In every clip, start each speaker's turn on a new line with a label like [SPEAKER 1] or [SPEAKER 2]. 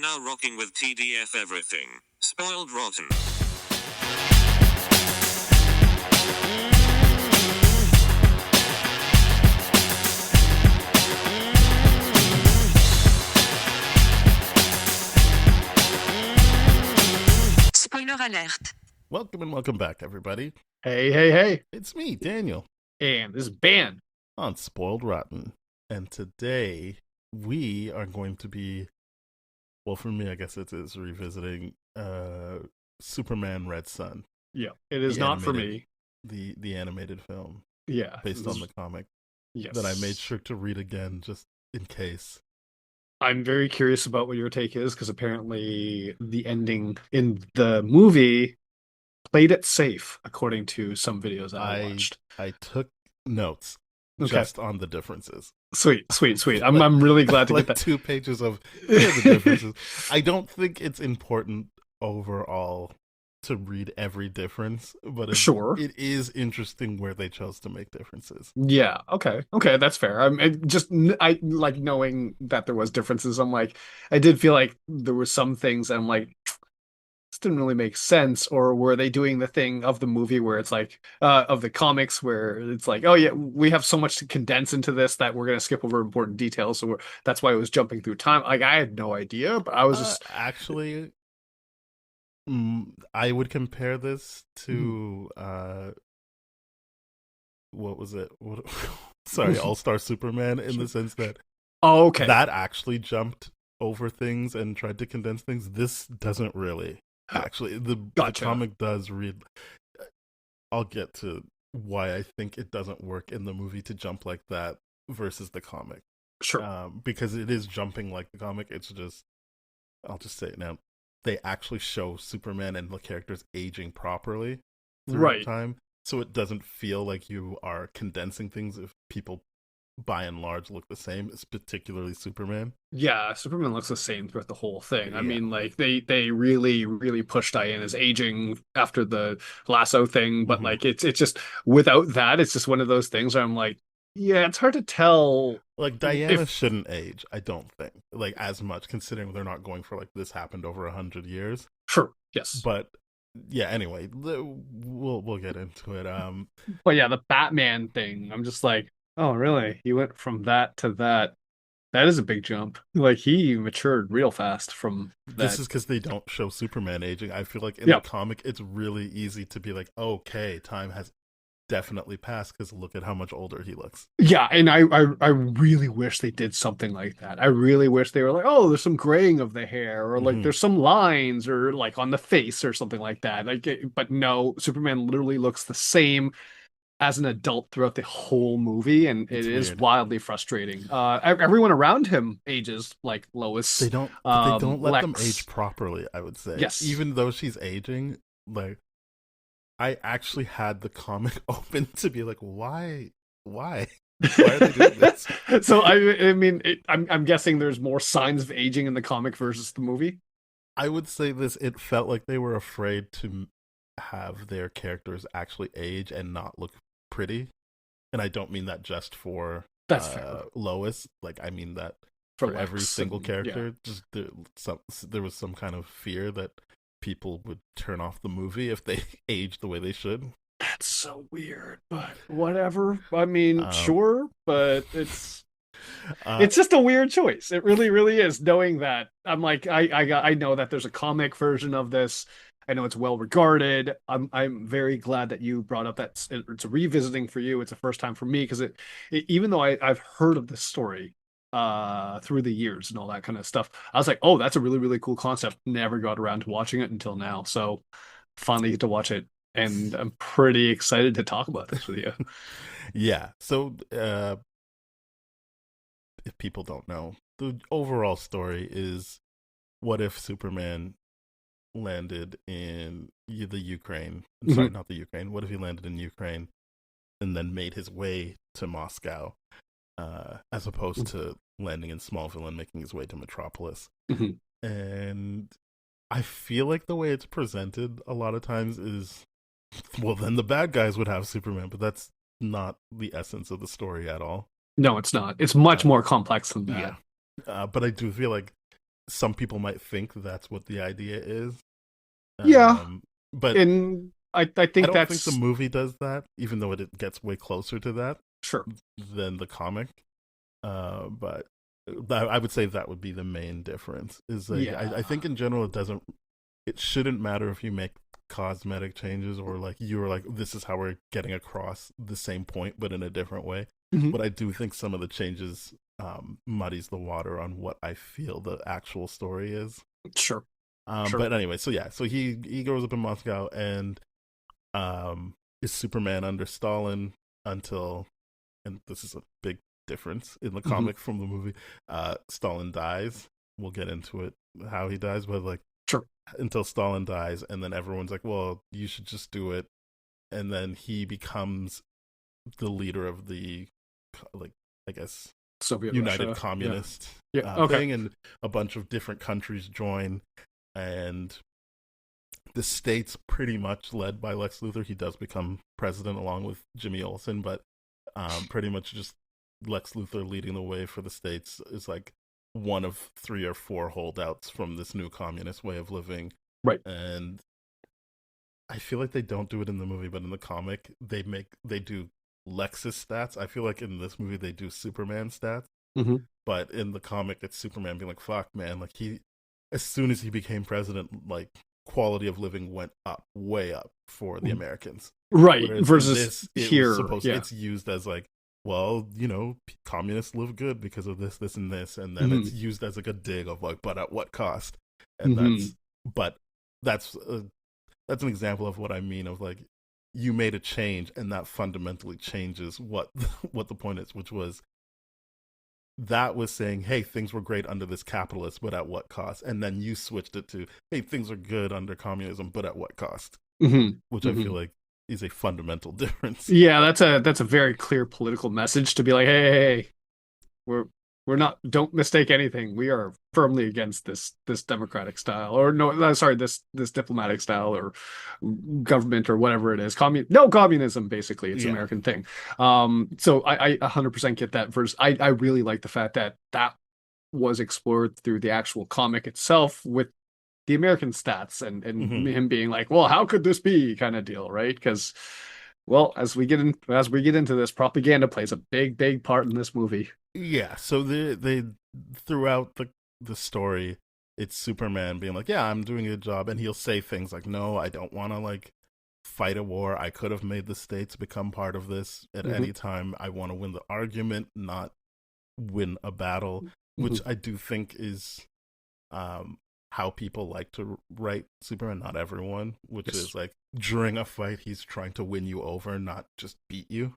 [SPEAKER 1] now rocking with TDF everything. Spoiled rotten.
[SPEAKER 2] Spoiler alert.
[SPEAKER 3] Welcome and welcome back, everybody.
[SPEAKER 4] Hey.
[SPEAKER 3] It's me, Daniel,
[SPEAKER 4] And this is Ben.
[SPEAKER 3] on Spoiled Rotten. And today, we are going to be, well, for me, I guess it is revisiting Superman Red Sun.
[SPEAKER 4] Yeah, it is not for me.
[SPEAKER 3] The animated film,
[SPEAKER 4] Yeah.
[SPEAKER 3] based on the comic,
[SPEAKER 4] Yes.
[SPEAKER 3] that I made sure to read again, just in case.
[SPEAKER 4] I'm very curious about what your take is, because apparently the ending in the movie played it safe, according to some videos that I watched.
[SPEAKER 3] I took notes
[SPEAKER 4] Okay.
[SPEAKER 3] just on the differences.
[SPEAKER 4] Sweet. I'm really glad to
[SPEAKER 3] Like
[SPEAKER 4] get that.
[SPEAKER 3] 2 pages of here are the differences. I don't think it's important overall to read every difference, but
[SPEAKER 4] Sure.
[SPEAKER 3] it is interesting where they chose to make differences.
[SPEAKER 4] Yeah. Okay. That's fair. I like knowing that there was differences. I'm like, I did feel like there were some things I'm like, this didn't really make sense. Or were they doing the thing of the movie where it's like, of the comics where it's like, oh yeah, we have so much to condense into this that we're gonna skip over important details. So that's why it was jumping through time. Like I had no idea, but I was just
[SPEAKER 3] Actually, I would compare this to what was it? Sorry, All-Star Superman, in the sense that
[SPEAKER 4] oh, okay.
[SPEAKER 3] that actually jumped over things and tried to condense things. This doesn't really. Actually, the
[SPEAKER 4] Gotcha.
[SPEAKER 3] comic does read. I'll get to why I think it doesn't work in the movie to jump like that versus the comic.
[SPEAKER 4] Sure.
[SPEAKER 3] Because it is jumping like the comic. It's just, I'll just say it now. They actually show Superman and the characters aging properly through
[SPEAKER 4] Right.
[SPEAKER 3] time, so it doesn't feel like you are condensing things if people, by and large, look the same. It's particularly Superman.
[SPEAKER 4] Yeah, Superman looks the same throughout the whole thing. I
[SPEAKER 3] Yeah.
[SPEAKER 4] mean, like they really pushed Diana's aging after the lasso thing, but
[SPEAKER 3] Mhm.
[SPEAKER 4] like it's just without that, it's just one of those things where I'm like, yeah, it's hard to tell.
[SPEAKER 3] Like, Diana
[SPEAKER 4] If-
[SPEAKER 3] shouldn't age, I don't think, like, as much, considering they're not going for, like, this happened over 100 years.
[SPEAKER 4] Sure, yes.
[SPEAKER 3] But, yeah, anyway, we'll get into it.
[SPEAKER 4] But yeah, the Batman thing, I'm just like, oh, really? He went from that to that. That is a big jump. Like he matured real fast from that.
[SPEAKER 3] This is because they don't show Superman aging. I feel like in
[SPEAKER 4] Yeah.
[SPEAKER 3] the comic, it's really easy to be like, okay, time has definitely passed because look at how much older he looks.
[SPEAKER 4] Yeah, and I really wish they did something like that. I really wish they were like, oh, there's some graying of the hair, or like
[SPEAKER 3] Mhm.
[SPEAKER 4] there's some lines, or like on the face, or something like that. But no, Superman literally looks the same as an adult throughout the whole movie, and
[SPEAKER 3] It's
[SPEAKER 4] it is
[SPEAKER 3] weird.
[SPEAKER 4] wildly frustrating. Everyone around him ages like Lois.
[SPEAKER 3] They don't let them
[SPEAKER 4] Lex.
[SPEAKER 3] age properly, I would say.
[SPEAKER 4] Yes.
[SPEAKER 3] Even though she's aging, like, I actually had the comic open to be like, why? Why are they doing this?
[SPEAKER 4] So I mean, I'm guessing there's more signs of aging in the comic versus the movie.
[SPEAKER 3] I would say this, it felt like they were afraid to have their characters actually age and not look pretty. And I don't mean that just for
[SPEAKER 4] That's fair.
[SPEAKER 3] Lois. Like, I mean that for every
[SPEAKER 4] Lex
[SPEAKER 3] single
[SPEAKER 4] and-
[SPEAKER 3] character. Just there was some kind of fear that people would turn off the movie if they aged the way they should.
[SPEAKER 4] That's so weird, but whatever. I mean,
[SPEAKER 3] Um,
[SPEAKER 4] sure, but it's
[SPEAKER 3] Uh,
[SPEAKER 4] just a weird choice. It really is. Knowing that, I'm like, I know that there's a comic version of this. I know it's well regarded. I'm very glad that you brought up that it's a revisiting for you. It's a first time for me because even though I've heard of this story through the years and all that kind of stuff, I was like, oh, that's a really cool concept. Never got around to watching it until now. So finally get to watch it, and I'm pretty excited to talk about this with you.
[SPEAKER 3] Yeah. So, if people don't know, the overall story is, what if Superman landed in the Ukraine? Sorry, not the Ukraine. What if he landed in Ukraine and then made his way to Moscow, as opposed to landing in Smallville and making his way to Metropolis?
[SPEAKER 4] Mhm.
[SPEAKER 3] And I feel like the way it's presented a lot of times is, well, then the bad guys would have Superman, but that's not the essence of the story at all.
[SPEAKER 4] No, it's not. It's much more complex than that.
[SPEAKER 3] Yeah. But I do feel like some people might think that's what the idea is.
[SPEAKER 4] Yeah,
[SPEAKER 3] But
[SPEAKER 4] and I
[SPEAKER 3] I
[SPEAKER 4] think
[SPEAKER 3] don't think the
[SPEAKER 4] that's
[SPEAKER 3] movie does that, even though it gets way closer to that
[SPEAKER 4] sure.
[SPEAKER 3] than the comic. But I would say that would be the main difference. Is like
[SPEAKER 4] Yeah.
[SPEAKER 3] I think in general it shouldn't matter if you make cosmetic changes or like you're like this is how we're getting across the same point but in a different way.
[SPEAKER 4] Mhm.
[SPEAKER 3] But I do think some of the changes muddies the water on what I feel the actual story is.
[SPEAKER 4] Sure. Sure.
[SPEAKER 3] But anyway, so yeah, so he grows up in Moscow and is Superman under Stalin until, and this is a big difference in the comic from the movie. Stalin dies. We'll get into it how he dies, but like
[SPEAKER 4] Sure.
[SPEAKER 3] until Stalin dies, and then everyone's like, "Well, you should just do it," and then he becomes the leader of the, like, I guess
[SPEAKER 4] Soviet
[SPEAKER 3] United
[SPEAKER 4] Russia.
[SPEAKER 3] Communist
[SPEAKER 4] Yeah. Okay.
[SPEAKER 3] thing, and a bunch of different countries join, and the state's pretty much led by Lex Luthor. He does become president along with Jimmy Olsen, but pretty much just Lex Luthor leading the way for the states is like one of 3 or 4 holdouts from this new communist way of living.
[SPEAKER 4] Right.
[SPEAKER 3] And I feel like they don't do it in the movie, but in the comic, they do Lex's stats. I feel like in this movie they do Superman stats, but in the comic it's Superman being like, "Fuck, man!" Like as soon as he became president, like quality of living went up, way up for the Americans.
[SPEAKER 4] Right.
[SPEAKER 3] Whereas
[SPEAKER 4] Versus here,
[SPEAKER 3] it's used as like, well, communists live good because of this, this, and this, and then it's used as like a dig of like, but at what cost? And that's an example of what I mean of like, you made a change, and that fundamentally changes what the point is, which was that was saying, hey, things were great under this capitalist, but at what cost? And then you switched it to, hey, things are good under communism, but at what cost? Which I feel like is a fundamental difference.
[SPEAKER 4] Yeah, that's a very clear political message to be like, hey, we're not, don't mistake anything. We are firmly against this democratic style, or no, sorry, this diplomatic style or government or whatever it is. No communism, basically. It's an American thing. So I 100% get that verse. I really like the fact that was explored through the actual comic itself with the American stats and him being like, well, how could this be, kind of deal, right? Because, well, as we get into this, propaganda plays a big part in this movie.
[SPEAKER 3] Yeah, so they throughout the story, it's Superman being like, yeah, I'm doing a good job, and he'll say things like, no, I don't want to like fight a war. I could have made the states become part of this at any time. I want to win the argument, not win a battle, which I do think is how people like to write Superman. Not everyone, which is like during a fight, he's trying to win you over, not just beat you.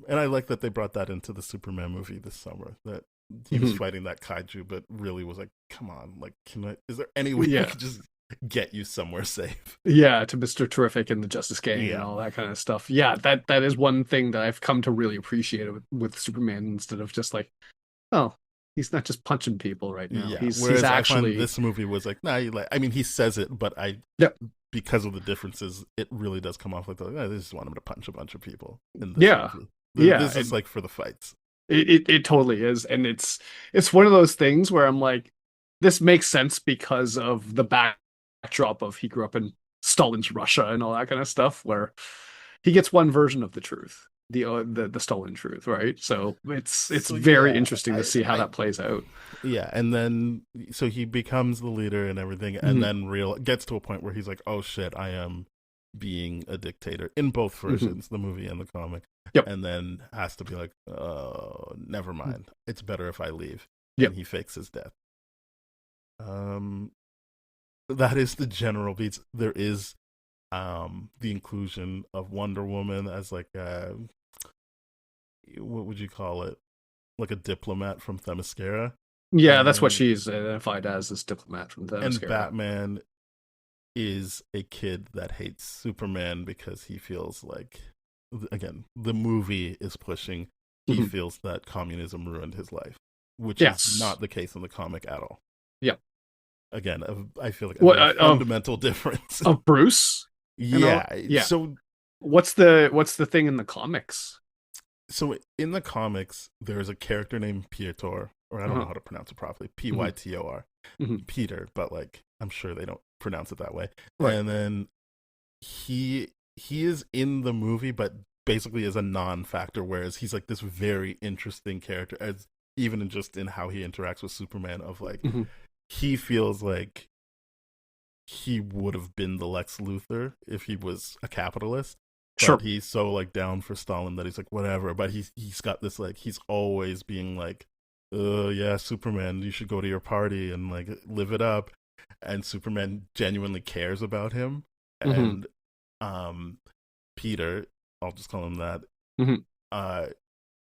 [SPEAKER 3] And I like that they brought that into the Superman movie this summer, that he was fighting that kaiju, but really was like, come on, like, is there any way I could just get you somewhere safe? Yeah,
[SPEAKER 4] to Mr. Terrific and the Justice Gang and all that kind of stuff. Yeah, that is one thing that I've come to really appreciate with Superman, instead of just like, oh, he's not just punching people right now.
[SPEAKER 3] Yeah,
[SPEAKER 4] he's
[SPEAKER 3] actually, I
[SPEAKER 4] actually,
[SPEAKER 3] find this movie was like, nah, I mean, he says it, but because of the differences, it really does come off like, I just want him to punch a bunch of people in this movie. This is like for the fights.
[SPEAKER 4] It totally is, and it's one of those things where I'm like, this makes sense because of the backdrop of he grew up in Stalin's Russia and all that kind of stuff, where he gets one version of the truth, the Stalin truth, right? So it's very interesting to see how that plays out.
[SPEAKER 3] Yeah, and then so he becomes the leader and everything, and then gets to a point where he's like, oh shit, I am being a dictator, in both versions, the movie and the comic. And then has to be like, oh, never mind, it's better if I leave. And he fakes his death. That is the general beats. There is the inclusion of Wonder Woman as like what would you call it, like a diplomat from Themyscira.
[SPEAKER 4] That's what she's identified as, this diplomat from Themyscira.
[SPEAKER 3] And Batman is a kid that hates Superman because he feels like, again, the movie is pushing, he feels that communism ruined his life, which is not the case in the comic at all. Again, I feel like a fundamental difference
[SPEAKER 4] of Bruce.
[SPEAKER 3] So
[SPEAKER 4] what's the thing in the comics?
[SPEAKER 3] So in the comics, there's a character named Piotr, or I don't know how to pronounce it properly, Pytor, Peter, but like I'm sure they don't pronounce it that way.
[SPEAKER 4] Right.
[SPEAKER 3] And then he is in the movie, but basically is a non-factor, whereas he's like this very interesting character, as even in just in how he interacts with Superman, of like he feels like he would have been the Lex Luthor if he was a capitalist.
[SPEAKER 4] Sure.
[SPEAKER 3] But he's so like down for Stalin that he's like whatever. But he's got this like he's always being like, yeah, Superman, you should go to your party and like live it up. And Superman genuinely cares about him. And Peter, I'll just call him that,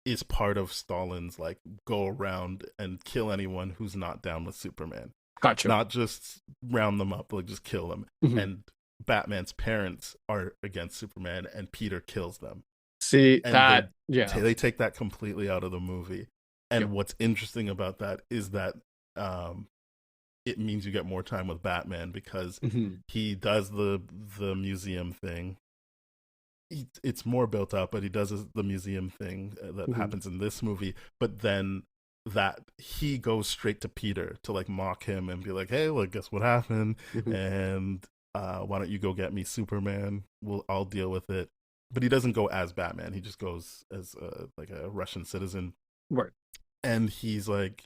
[SPEAKER 3] is part of Stalin's like go around and kill anyone who's not down with Superman.
[SPEAKER 4] Gotcha.
[SPEAKER 3] Not just round them up, like just kill them. And Batman's parents are against Superman, and Peter kills them.
[SPEAKER 4] See,
[SPEAKER 3] and
[SPEAKER 4] that,
[SPEAKER 3] they take that completely out of the movie. And what's interesting about that is that it means you get more time with Batman, because he does the museum thing. It's more built up, but he does the museum thing that happens in this movie. But then that he goes straight to Peter to like mock him and be like, hey, look, guess what happened? And why don't you go get me Superman? I'll deal with it. But he doesn't go as Batman. He just goes as like a Russian citizen.
[SPEAKER 4] Right.
[SPEAKER 3] And he's like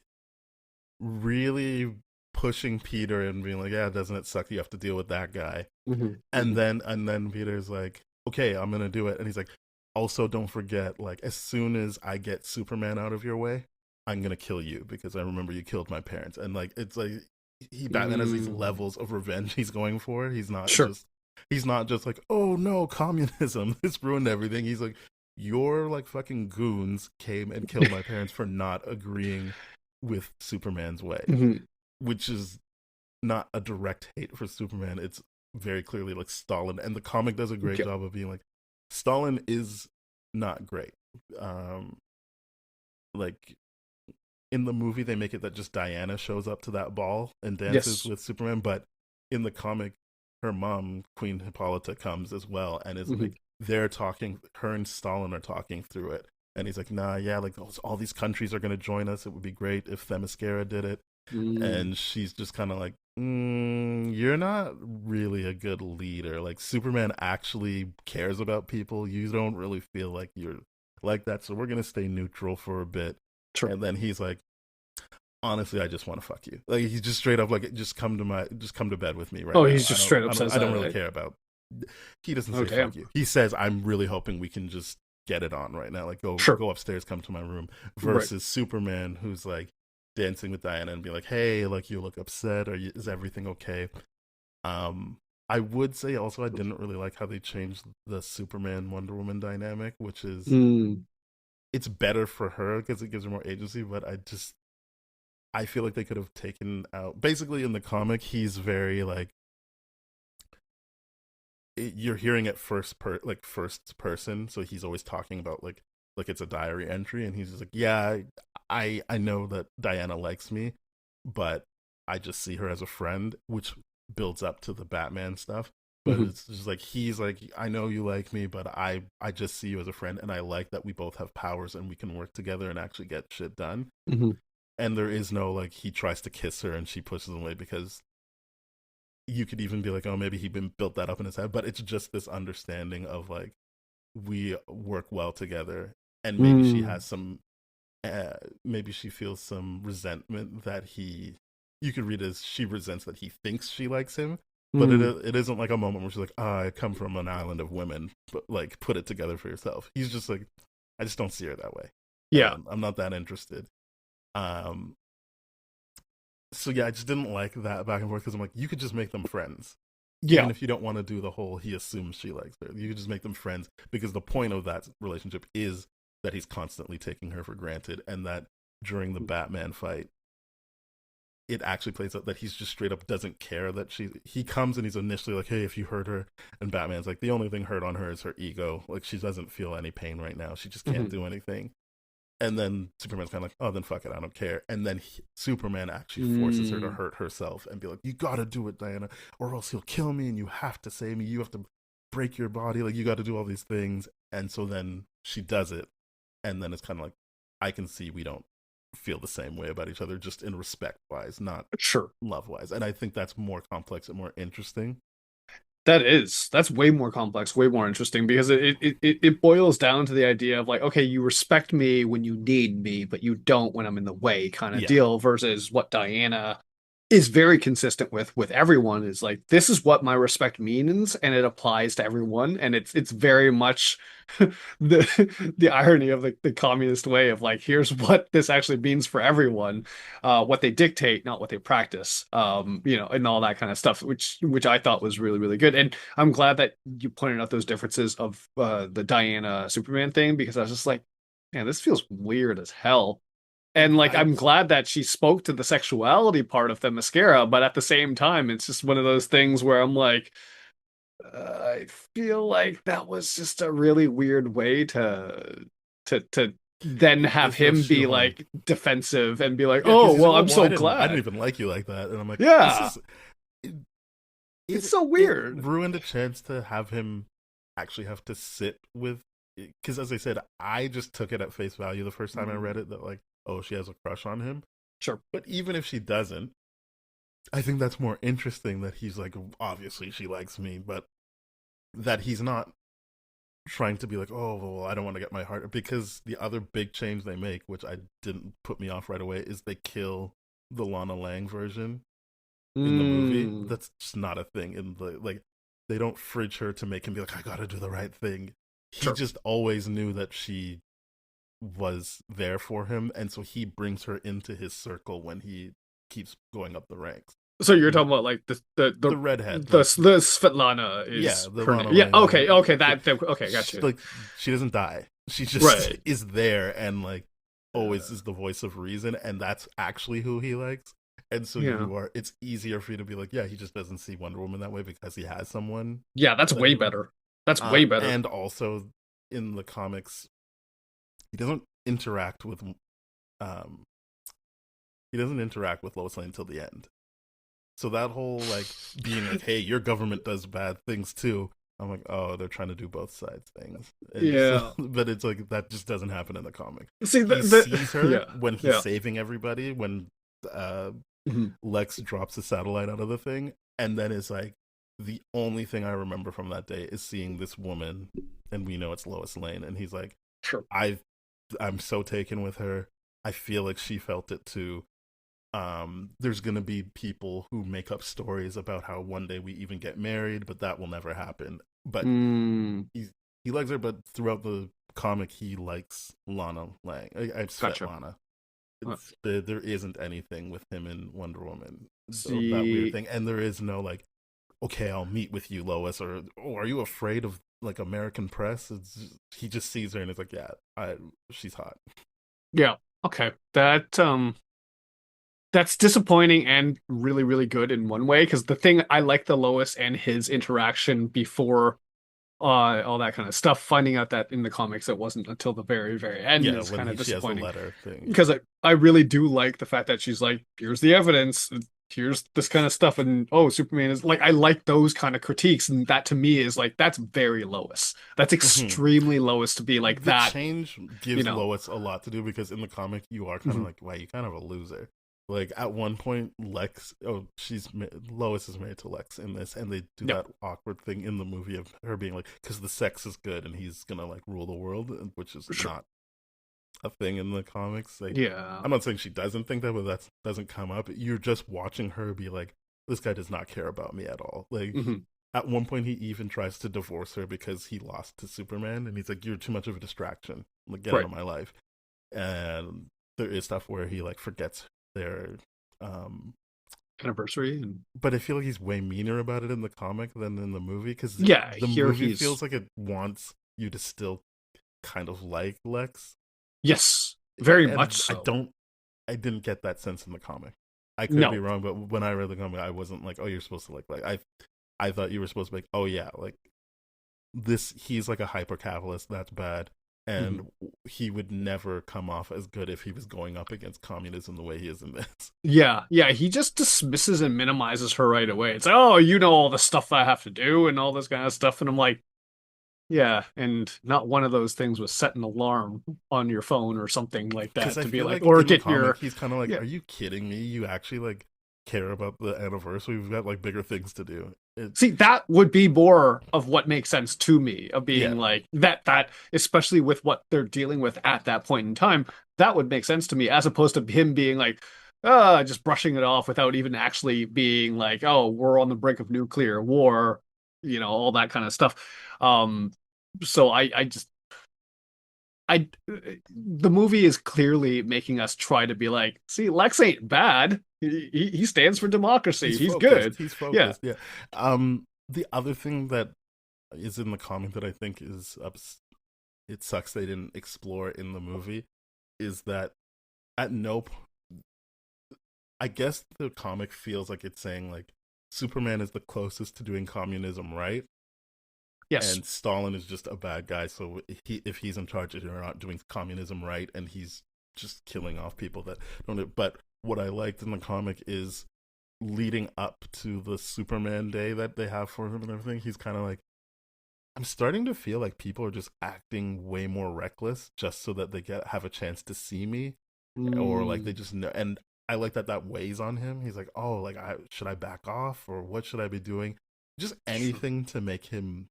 [SPEAKER 3] really pushing Peter and being like, yeah, doesn't it suck you have to deal with that guy? And then Peter's like, okay, I'm gonna do it. And he's like, also don't forget, like, as soon as I get Superman out of your way, I'm gonna kill you, because I remember you killed my parents. And like, it's like Batman has these levels of revenge he's going for. He's not just like, oh no, communism, this ruined everything. He's like, your like fucking goons came and killed my parents for not agreeing with Superman's way, which is not a direct hate for Superman. It's very clearly like Stalin, and the comic does a great job of being like, Stalin is not great. Like in the movie they make it that just Diana shows up to that ball and dances with Superman, but in the comic her mom, Queen Hippolyta, comes as well, and is like, they're talking, her and Stalin are talking through it, and he's like, nah, yeah, like all these countries are going to join us, it would be great if Themyscira did it. And she's just kind of like, you're not really a good leader. Like, Superman actually cares about people. You don't really feel like you're like that, so we're gonna stay neutral for a bit. And then he's like, honestly, I just want to fuck you. Like, he's just straight up like, just come to bed with me right now.
[SPEAKER 4] He's just straight up says
[SPEAKER 3] I don't really care about. He doesn't say fuck you. He says, I'm really hoping we can just get it on right now. Like, go upstairs, come to my room. Versus Superman, who's like dancing with Diana and be like, hey, like, you look upset, or is everything okay? I would say also I didn't really like how they changed the Superman Wonder Woman dynamic, which is it's better for her because it gives her more agency, but I feel like they could have taken out, basically in the comic he's very like, you're hearing it first person, so he's always talking about like it's a diary entry, and he's just like, yeah, I know that Diana likes me, but I just see her as a friend, which builds up to the Batman stuff. But it's just like, he's like, I know you like me, but I just see you as a friend, and I like that we both have powers and we can work together and actually get shit done. And there is no like, he tries to kiss her and she pushes him away, because you could even be like, oh, maybe he built that up in his head, but it's just this understanding of like, we work well together, and maybe she has some maybe she feels some resentment that you could read as she resents that he thinks she likes him, but it isn't like a moment where she's like, I come from an island of women, but like, put it together for yourself. He's just like, I just don't see her that way. I'm not that interested. So yeah, I just didn't like that back and forth, because I'm like, you could just make them friends. Even if you don't want to do the whole he assumes she likes her, you could just make them friends, because the point of that relationship is that he's constantly taking her for granted, and that during the Batman fight, it actually plays out that he's just straight up doesn't care that he comes and he's initially like, hey, if you hurt her, and Batman's like, the only thing hurt on her is her ego, like, she doesn't feel any pain right now, she just can't do anything. And then Superman's kind of like, oh, then fuck it, I don't care. And then Superman actually forces her to hurt herself and be like, you gotta do it, Diana, or else he'll kill me, and you have to save me, you have to break your body, like, you gotta do all these things. And so then she does it, and then it's kind of like, I can see we don't feel the same way about each other, just in respect wise, not
[SPEAKER 4] Sure.
[SPEAKER 3] love wise. And I think that's more complex and more interesting.
[SPEAKER 4] That's way more complex, way more interesting because it boils down to the idea of like, okay, you respect me when you need me, but you don't when I'm in the way kind of
[SPEAKER 3] Yeah.
[SPEAKER 4] deal versus what Diana is very consistent with everyone is like this is what my respect means and it applies to everyone and it's very much the irony of the communist way of like here's what this actually means for everyone what they dictate not what they practice and all that kind of stuff which I thought was really really good and I'm glad that you pointed out those differences of the Diana Superman thing because I was just like man this feels weird as hell and like
[SPEAKER 3] I
[SPEAKER 4] I'm glad that she spoke to the sexuality part of the mascara, but at the same time, it's just one of those things where I'm like, I feel like that was just a really weird way to then have
[SPEAKER 3] It's so
[SPEAKER 4] him be
[SPEAKER 3] shoehorned.
[SPEAKER 4] like defensive and be like,
[SPEAKER 3] Yeah, because
[SPEAKER 4] oh
[SPEAKER 3] he's like,
[SPEAKER 4] well,
[SPEAKER 3] oh
[SPEAKER 4] I'm
[SPEAKER 3] well,
[SPEAKER 4] so
[SPEAKER 3] I didn't
[SPEAKER 4] glad.
[SPEAKER 3] even like you like that, and I'm like, this
[SPEAKER 4] Yeah,
[SPEAKER 3] is it,
[SPEAKER 4] it's
[SPEAKER 3] it,
[SPEAKER 4] so
[SPEAKER 3] it
[SPEAKER 4] weird.
[SPEAKER 3] ruined a chance to have him actually have to sit with. Because as I said, I just took it at face value the first time I read it that like, oh, she has a crush on him.
[SPEAKER 4] Sure.
[SPEAKER 3] But even if she doesn't, I think that's more interesting that he's like, obviously she likes me, but that he's not trying to be like, oh, well, I don't want to get my heart. Because the other big change they make, which I didn't put me off right away, is they kill the Lana Lang version in the movie.
[SPEAKER 4] Mm,
[SPEAKER 3] That's just not a thing. In the like, they don't fridge her to make him be like, I gotta do the right thing. He
[SPEAKER 4] sure.
[SPEAKER 3] just always knew that she was there for him, and so he brings her into his circle when he keeps going up the ranks.
[SPEAKER 4] So you're
[SPEAKER 3] You know,
[SPEAKER 4] talking about like
[SPEAKER 3] the redhead,
[SPEAKER 4] the
[SPEAKER 3] like
[SPEAKER 4] Svetlana
[SPEAKER 3] yeah,
[SPEAKER 4] is
[SPEAKER 3] the
[SPEAKER 4] her
[SPEAKER 3] Lana
[SPEAKER 4] name. Yeah.
[SPEAKER 3] Lang,
[SPEAKER 4] Okay. Okay. Okay. Got you.
[SPEAKER 3] like she doesn't die. She just
[SPEAKER 4] Right.
[SPEAKER 3] is there and like always
[SPEAKER 4] Uh,
[SPEAKER 3] is the voice of reason, and that's actually who he likes. And so
[SPEAKER 4] yeah.
[SPEAKER 3] you are. It's easier for you to be like, yeah, he just doesn't see Wonder Woman that way because he has someone
[SPEAKER 4] Yeah. That's
[SPEAKER 3] that
[SPEAKER 4] way
[SPEAKER 3] he likes.
[SPEAKER 4] better. That's way better.
[SPEAKER 3] And also in the comics, he doesn't interact with um he doesn't interact with Lois Lane until the end. So that whole like being like, hey, your government does bad things too. I'm like, oh, they're trying to do both sides things. And so,
[SPEAKER 4] Yeah.
[SPEAKER 3] but it's like that just doesn't happen in the comic.
[SPEAKER 4] See
[SPEAKER 3] He sees her
[SPEAKER 4] yeah.
[SPEAKER 3] when he's
[SPEAKER 4] Yeah.
[SPEAKER 3] saving everybody, when uh,
[SPEAKER 4] Mhm.
[SPEAKER 3] Lex drops the satellite out of the thing, and then it's like the only thing I remember from that day is seeing this woman, and we know it's Lois Lane, and he's like,
[SPEAKER 4] Sure.
[SPEAKER 3] I'm so taken with her. I feel like she felt it too. There's gonna be people who make up stories about how one day we even get married, but that will never happen. But
[SPEAKER 4] Mm,
[SPEAKER 3] he likes her, but throughout the comic, he likes Lana Lang. I
[SPEAKER 4] gotcha.
[SPEAKER 3] Svetlana.
[SPEAKER 4] Uh,
[SPEAKER 3] There isn't anything with him in Wonder Woman, that weird
[SPEAKER 4] See,
[SPEAKER 3] thing, and there is no like, okay, I'll meet with you, Lois, or oh, are you afraid of like American press? He just sees her and it's like, yeah, she's hot.
[SPEAKER 4] yeah. Okay. That's disappointing and really, really good in one way because the thing I like the Lois and his interaction before all that kind of stuff, finding out that in the comics it wasn't until the very, very end
[SPEAKER 3] Yeah,
[SPEAKER 4] is
[SPEAKER 3] when
[SPEAKER 4] kind of
[SPEAKER 3] she has the
[SPEAKER 4] disappointing.
[SPEAKER 3] letter thing.
[SPEAKER 4] Because I really do like the fact that she's like, here's the evidence, here's this kind of stuff, and oh, Superman is like, I like those kind of critiques, and that to me is like, that's very Lois. That's
[SPEAKER 3] Hmm.
[SPEAKER 4] extremely Lois to be like
[SPEAKER 3] The
[SPEAKER 4] that,
[SPEAKER 3] change
[SPEAKER 4] you
[SPEAKER 3] gives
[SPEAKER 4] know.
[SPEAKER 3] Lois a lot to do because in the comic you are kind of
[SPEAKER 4] Mhm.
[SPEAKER 3] like, wow, you kind of a loser. Like at one point, Lois is married to Lex in this, and they do
[SPEAKER 4] Yep,
[SPEAKER 3] that awkward thing in the movie of her being like, because the sex is good and he's gonna like rule the world, which is
[SPEAKER 4] for sure.
[SPEAKER 3] not a thing in the comics. Like,
[SPEAKER 4] Yeah.
[SPEAKER 3] I'm not saying she doesn't think that, but that doesn't come up. You're just watching her be like, this guy does not care about me at all. Like,
[SPEAKER 4] Hmm.
[SPEAKER 3] at one point, he even tries to divorce her because he lost to Superman, and he's like, "You're too much of a distraction. Like, get out
[SPEAKER 4] Right.
[SPEAKER 3] of my life." And there is stuff where he like forgets their. Um,
[SPEAKER 4] Anniversary and
[SPEAKER 3] but I feel like he's way meaner about it in the comic than in the movie because
[SPEAKER 4] yeah,
[SPEAKER 3] the
[SPEAKER 4] here
[SPEAKER 3] movie
[SPEAKER 4] he's
[SPEAKER 3] feels like it wants you to still kind of like Lex,
[SPEAKER 4] yes, very much
[SPEAKER 3] and
[SPEAKER 4] so.
[SPEAKER 3] I didn't get that sense in the comic. I could be
[SPEAKER 4] No.
[SPEAKER 3] wrong, but when I read the comic, I wasn't like, "Oh, you're supposed to like." I thought you were supposed to be like, "Oh yeah, like this." He's like a hyper capitalist. That's bad,
[SPEAKER 4] Mhm.
[SPEAKER 3] and he would never come off as good if he was going up against communism the way he is in this.
[SPEAKER 4] Yeah, yeah, he just dismisses and minimizes her right away. It's like, oh, you know all the stuff I have to do and all this kind of stuff, and I'm like, Yeah, and not one of those things was set an alarm on your phone or something like
[SPEAKER 3] Because
[SPEAKER 4] that
[SPEAKER 3] I
[SPEAKER 4] to be
[SPEAKER 3] feel
[SPEAKER 4] like,
[SPEAKER 3] like
[SPEAKER 4] or
[SPEAKER 3] in the
[SPEAKER 4] get
[SPEAKER 3] comic,
[SPEAKER 4] your
[SPEAKER 3] he's kind of like,
[SPEAKER 4] yeah.
[SPEAKER 3] "Are you kidding me? You actually like care about the anniversary? We've got like bigger things to do."
[SPEAKER 4] See, that would be more of what makes sense to me of
[SPEAKER 3] Yeah,
[SPEAKER 4] being like that, especially with what they're dealing with at that point in time, that would make sense to me as opposed to him being like, just brushing it off without even actually being like, oh, we're on the brink of nuclear war, all that kind of stuff. So I just the movie is clearly making us try to be like, see, Lex ain't bad. He stands for democracy.
[SPEAKER 3] he's
[SPEAKER 4] He's
[SPEAKER 3] focused.
[SPEAKER 4] good.
[SPEAKER 3] He's
[SPEAKER 4] Yeah.
[SPEAKER 3] focused. Yeah. The other thing that is in the comic that I think is it sucks they didn't explore in the movie is that at no I guess the comic feels like it's saying like Superman is the closest to doing communism right,
[SPEAKER 4] Yes.
[SPEAKER 3] and Stalin is just a bad guy. So if he's in charge, you're not doing communism right, and he's just killing off people that don't. But what I liked in the comic is leading up to the Superman Day that they have for him and everything. He's kind of like, I'm starting to feel like people are just acting way more reckless just so that they have a chance to see me, or like they
[SPEAKER 4] Mm,
[SPEAKER 3] just know. And I like that weighs on him. He's like, oh, like should I back off or what should I be doing? Just
[SPEAKER 4] sure.
[SPEAKER 3] anything to make him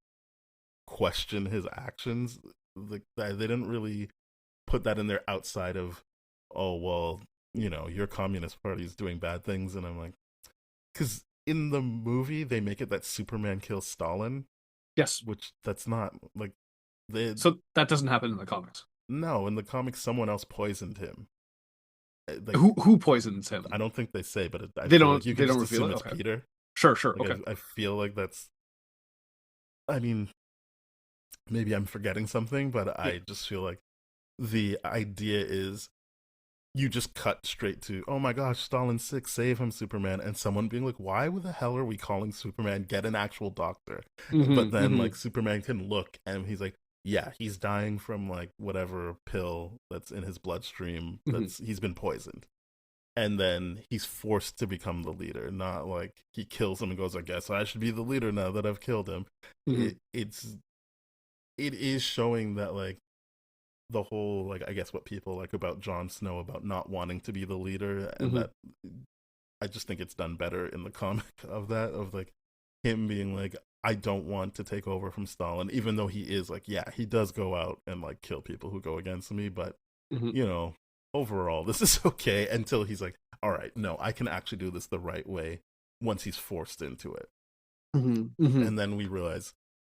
[SPEAKER 3] question his actions. Like they didn't really put that in there outside of, oh well, your Communist Party is doing bad things, and I'm like, because in the movie they make it that Superman kills Stalin,
[SPEAKER 4] Yes.
[SPEAKER 3] which that's not like they
[SPEAKER 4] So that doesn't happen in the comics.
[SPEAKER 3] no in the comics someone else poisoned him. Like
[SPEAKER 4] Who poisons
[SPEAKER 3] I
[SPEAKER 4] him?
[SPEAKER 3] don't think they say, but I
[SPEAKER 4] They
[SPEAKER 3] feel
[SPEAKER 4] don't
[SPEAKER 3] like you
[SPEAKER 4] they
[SPEAKER 3] can
[SPEAKER 4] don't
[SPEAKER 3] just
[SPEAKER 4] reveal
[SPEAKER 3] assume
[SPEAKER 4] it?
[SPEAKER 3] it's
[SPEAKER 4] Okay.
[SPEAKER 3] Peter.
[SPEAKER 4] Sure, sure.
[SPEAKER 3] Like
[SPEAKER 4] Okay.
[SPEAKER 3] I feel like that's. I mean, maybe I'm forgetting something, but
[SPEAKER 4] Yeah.
[SPEAKER 3] I just feel like the idea is you just cut straight to, oh my gosh, Stalin's sick, save him, Superman, and someone being like, why the hell are we calling Superman? Get an actual doctor. But
[SPEAKER 4] Mm-hmm.
[SPEAKER 3] then
[SPEAKER 4] Mm-hmm.
[SPEAKER 3] like Superman can look and he's like, yeah, he's dying from like whatever pill that's in his bloodstream.
[SPEAKER 4] Mm-hmm.
[SPEAKER 3] That's he's been poisoned. And then he's forced to become the leader, not like he kills him and goes, I guess I should be the leader now that I've killed him.
[SPEAKER 4] Mm-hmm.
[SPEAKER 3] It is showing that like the whole like I guess what people like about Jon Snow about not wanting to be the leader, and
[SPEAKER 4] Mm-hmm.
[SPEAKER 3] that I just think it's done better in the comic of that, of like him being like, I don't want to take over from Stalin, even though he is like, yeah, he does go out and like kill people who go against me, but
[SPEAKER 4] Mm-hmm.
[SPEAKER 3] you know, overall this is okay, until he's like, all right, no, I can actually do this the right way once he's forced into it.
[SPEAKER 4] Mm-hmm. Mm-hmm.
[SPEAKER 3] And then we realize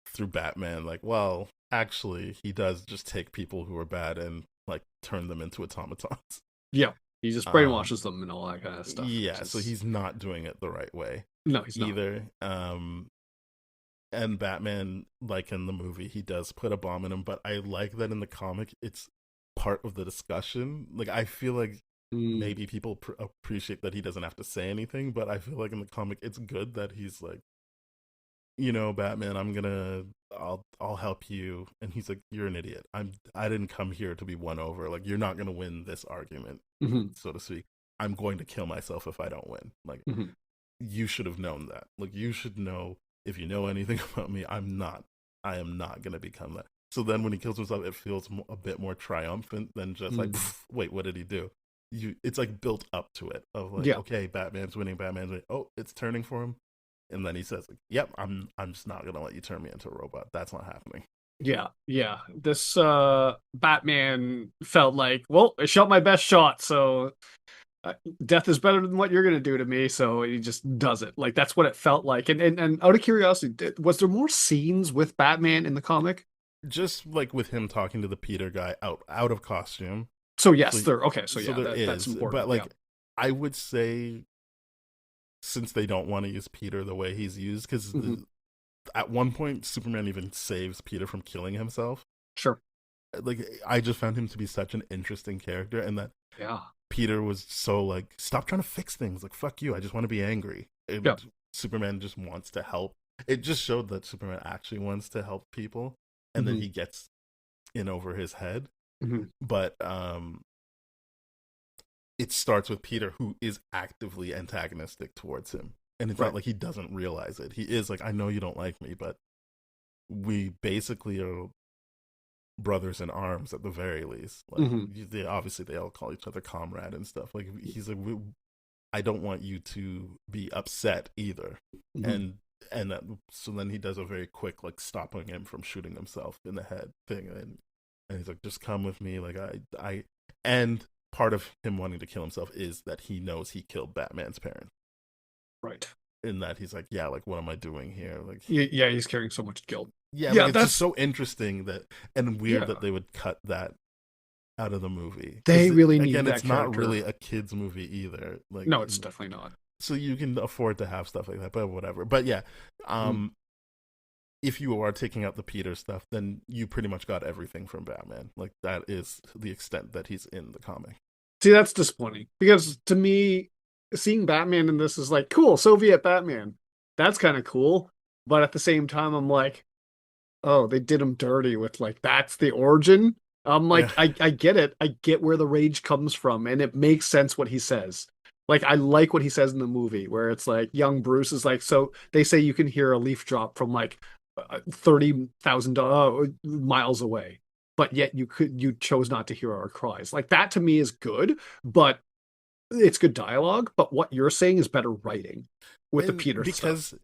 [SPEAKER 3] through Batman, like, well, actually, he does just take people who are bad and like turn them into automatons.
[SPEAKER 4] Yeah. He just
[SPEAKER 3] Um,
[SPEAKER 4] brainwashes them and all that kind of stuff, which
[SPEAKER 3] yeah, so
[SPEAKER 4] is
[SPEAKER 3] he's not doing it the right way
[SPEAKER 4] no, he's not.
[SPEAKER 3] either. And Batman, like in the movie, he does put a bomb in him, but I like that in the comic, it's part of the discussion. Like, I feel like
[SPEAKER 4] Mm,
[SPEAKER 3] maybe people appreciate that he doesn't have to say anything, but I feel like in the comic, it's good that he's like, Batman, I'll help you. And he's like, you're an idiot. I didn't come here to be won over. Like, you're not gonna win this argument,
[SPEAKER 4] mm-hmm.
[SPEAKER 3] so to speak. I'm going to kill myself if I don't win. Like,
[SPEAKER 4] Mm-hmm.
[SPEAKER 3] you should have known that. Like, you should know, if you know anything about me, I am not gonna become that. So then when he kills himself, it feels a bit more triumphant than just like,
[SPEAKER 4] Mm.
[SPEAKER 3] wait, what did he do? It's like built up to it of like,
[SPEAKER 4] Yeah.
[SPEAKER 3] okay, Batman's winning, Batman's winning. Oh, it's turning for him, and then he says, like, "Yep, I'm just not gonna let you turn me into a robot. That's not happening."
[SPEAKER 4] Yeah, yeah. This Batman felt like, well, I shot my best shot, so uh, death is better than what you're gonna do to me. So he just does it. Like that's what it felt like. And out of curiosity, was there more scenes with Batman in the comic?
[SPEAKER 3] Just like with him talking to the Peter guy out of costume.
[SPEAKER 4] So
[SPEAKER 3] So
[SPEAKER 4] yes, there. Okay, so
[SPEAKER 3] so
[SPEAKER 4] yeah,
[SPEAKER 3] there
[SPEAKER 4] that's
[SPEAKER 3] is, but
[SPEAKER 4] important. Yeah.
[SPEAKER 3] like I would say, since they don't want to use Peter the way he's used, because
[SPEAKER 4] Hmm.
[SPEAKER 3] at one point Superman even saves Peter from killing himself.
[SPEAKER 4] Sure.
[SPEAKER 3] Like I just found him to be such an interesting character, and that
[SPEAKER 4] Yeah.
[SPEAKER 3] Peter was so like, stop trying to fix things. Like, fuck you. I just want to be angry.
[SPEAKER 4] Yeah.
[SPEAKER 3] And Superman just wants to help. It just showed that Superman actually wants to help people, and then
[SPEAKER 4] Hmm.
[SPEAKER 3] he gets in over his head.
[SPEAKER 4] Hmm.
[SPEAKER 3] But it starts with Peter, who is actively antagonistic towards him. And it's
[SPEAKER 4] Right.
[SPEAKER 3] not like he doesn't realize it. He is like, I know you don't like me, but we basically are brothers in arms at the very least. Like,
[SPEAKER 4] Hmm.
[SPEAKER 3] obviously they all call each other comrade and stuff. Like, he's like, I don't want you to be upset either.
[SPEAKER 4] Hmm.
[SPEAKER 3] And so then he does a very quick, like, stopping him from shooting himself in the head thing, and he's like, just come with me. Like, and part of him wanting to kill himself is that he knows he killed Batman's parents.
[SPEAKER 4] Right.
[SPEAKER 3] In that he's like, yeah, like, what am I doing here? Like,
[SPEAKER 4] Yeah, he's carrying so much guilt.
[SPEAKER 3] yeah, like,
[SPEAKER 4] Yeah,
[SPEAKER 3] it's just
[SPEAKER 4] that's
[SPEAKER 3] so interesting that, and weird
[SPEAKER 4] yeah.
[SPEAKER 3] that they would cut that out of the movie,
[SPEAKER 4] They
[SPEAKER 3] because
[SPEAKER 4] really need
[SPEAKER 3] again,
[SPEAKER 4] that
[SPEAKER 3] it's not
[SPEAKER 4] character.
[SPEAKER 3] really a kids movie either. Like,
[SPEAKER 4] No, it's definitely not.
[SPEAKER 3] so you can afford to have stuff like that, but whatever. But yeah,
[SPEAKER 4] Mhm.
[SPEAKER 3] if you are taking out the Peter stuff, then you pretty much got everything from Batman. Like, that is the extent that he's in the comic.
[SPEAKER 4] See, that's disappointing because to me, seeing Batman in this is like cool, Soviet Batman. That's kind of cool, but at the same time, I'm like, oh, they did him dirty with like that's the origin. I'm
[SPEAKER 3] Yeah,
[SPEAKER 4] like, I get it. I get where the rage comes from, and it makes sense what he says. Like, I like what he says in the movie, where it's like young Bruce is like, so they say you can hear a leaf drop from like 30,000 miles away, but yet you chose not to hear our cries. Like that to me is good, but it's good dialogue. But what you're saying is better writing with the
[SPEAKER 3] and
[SPEAKER 4] Peter stuff.
[SPEAKER 3] because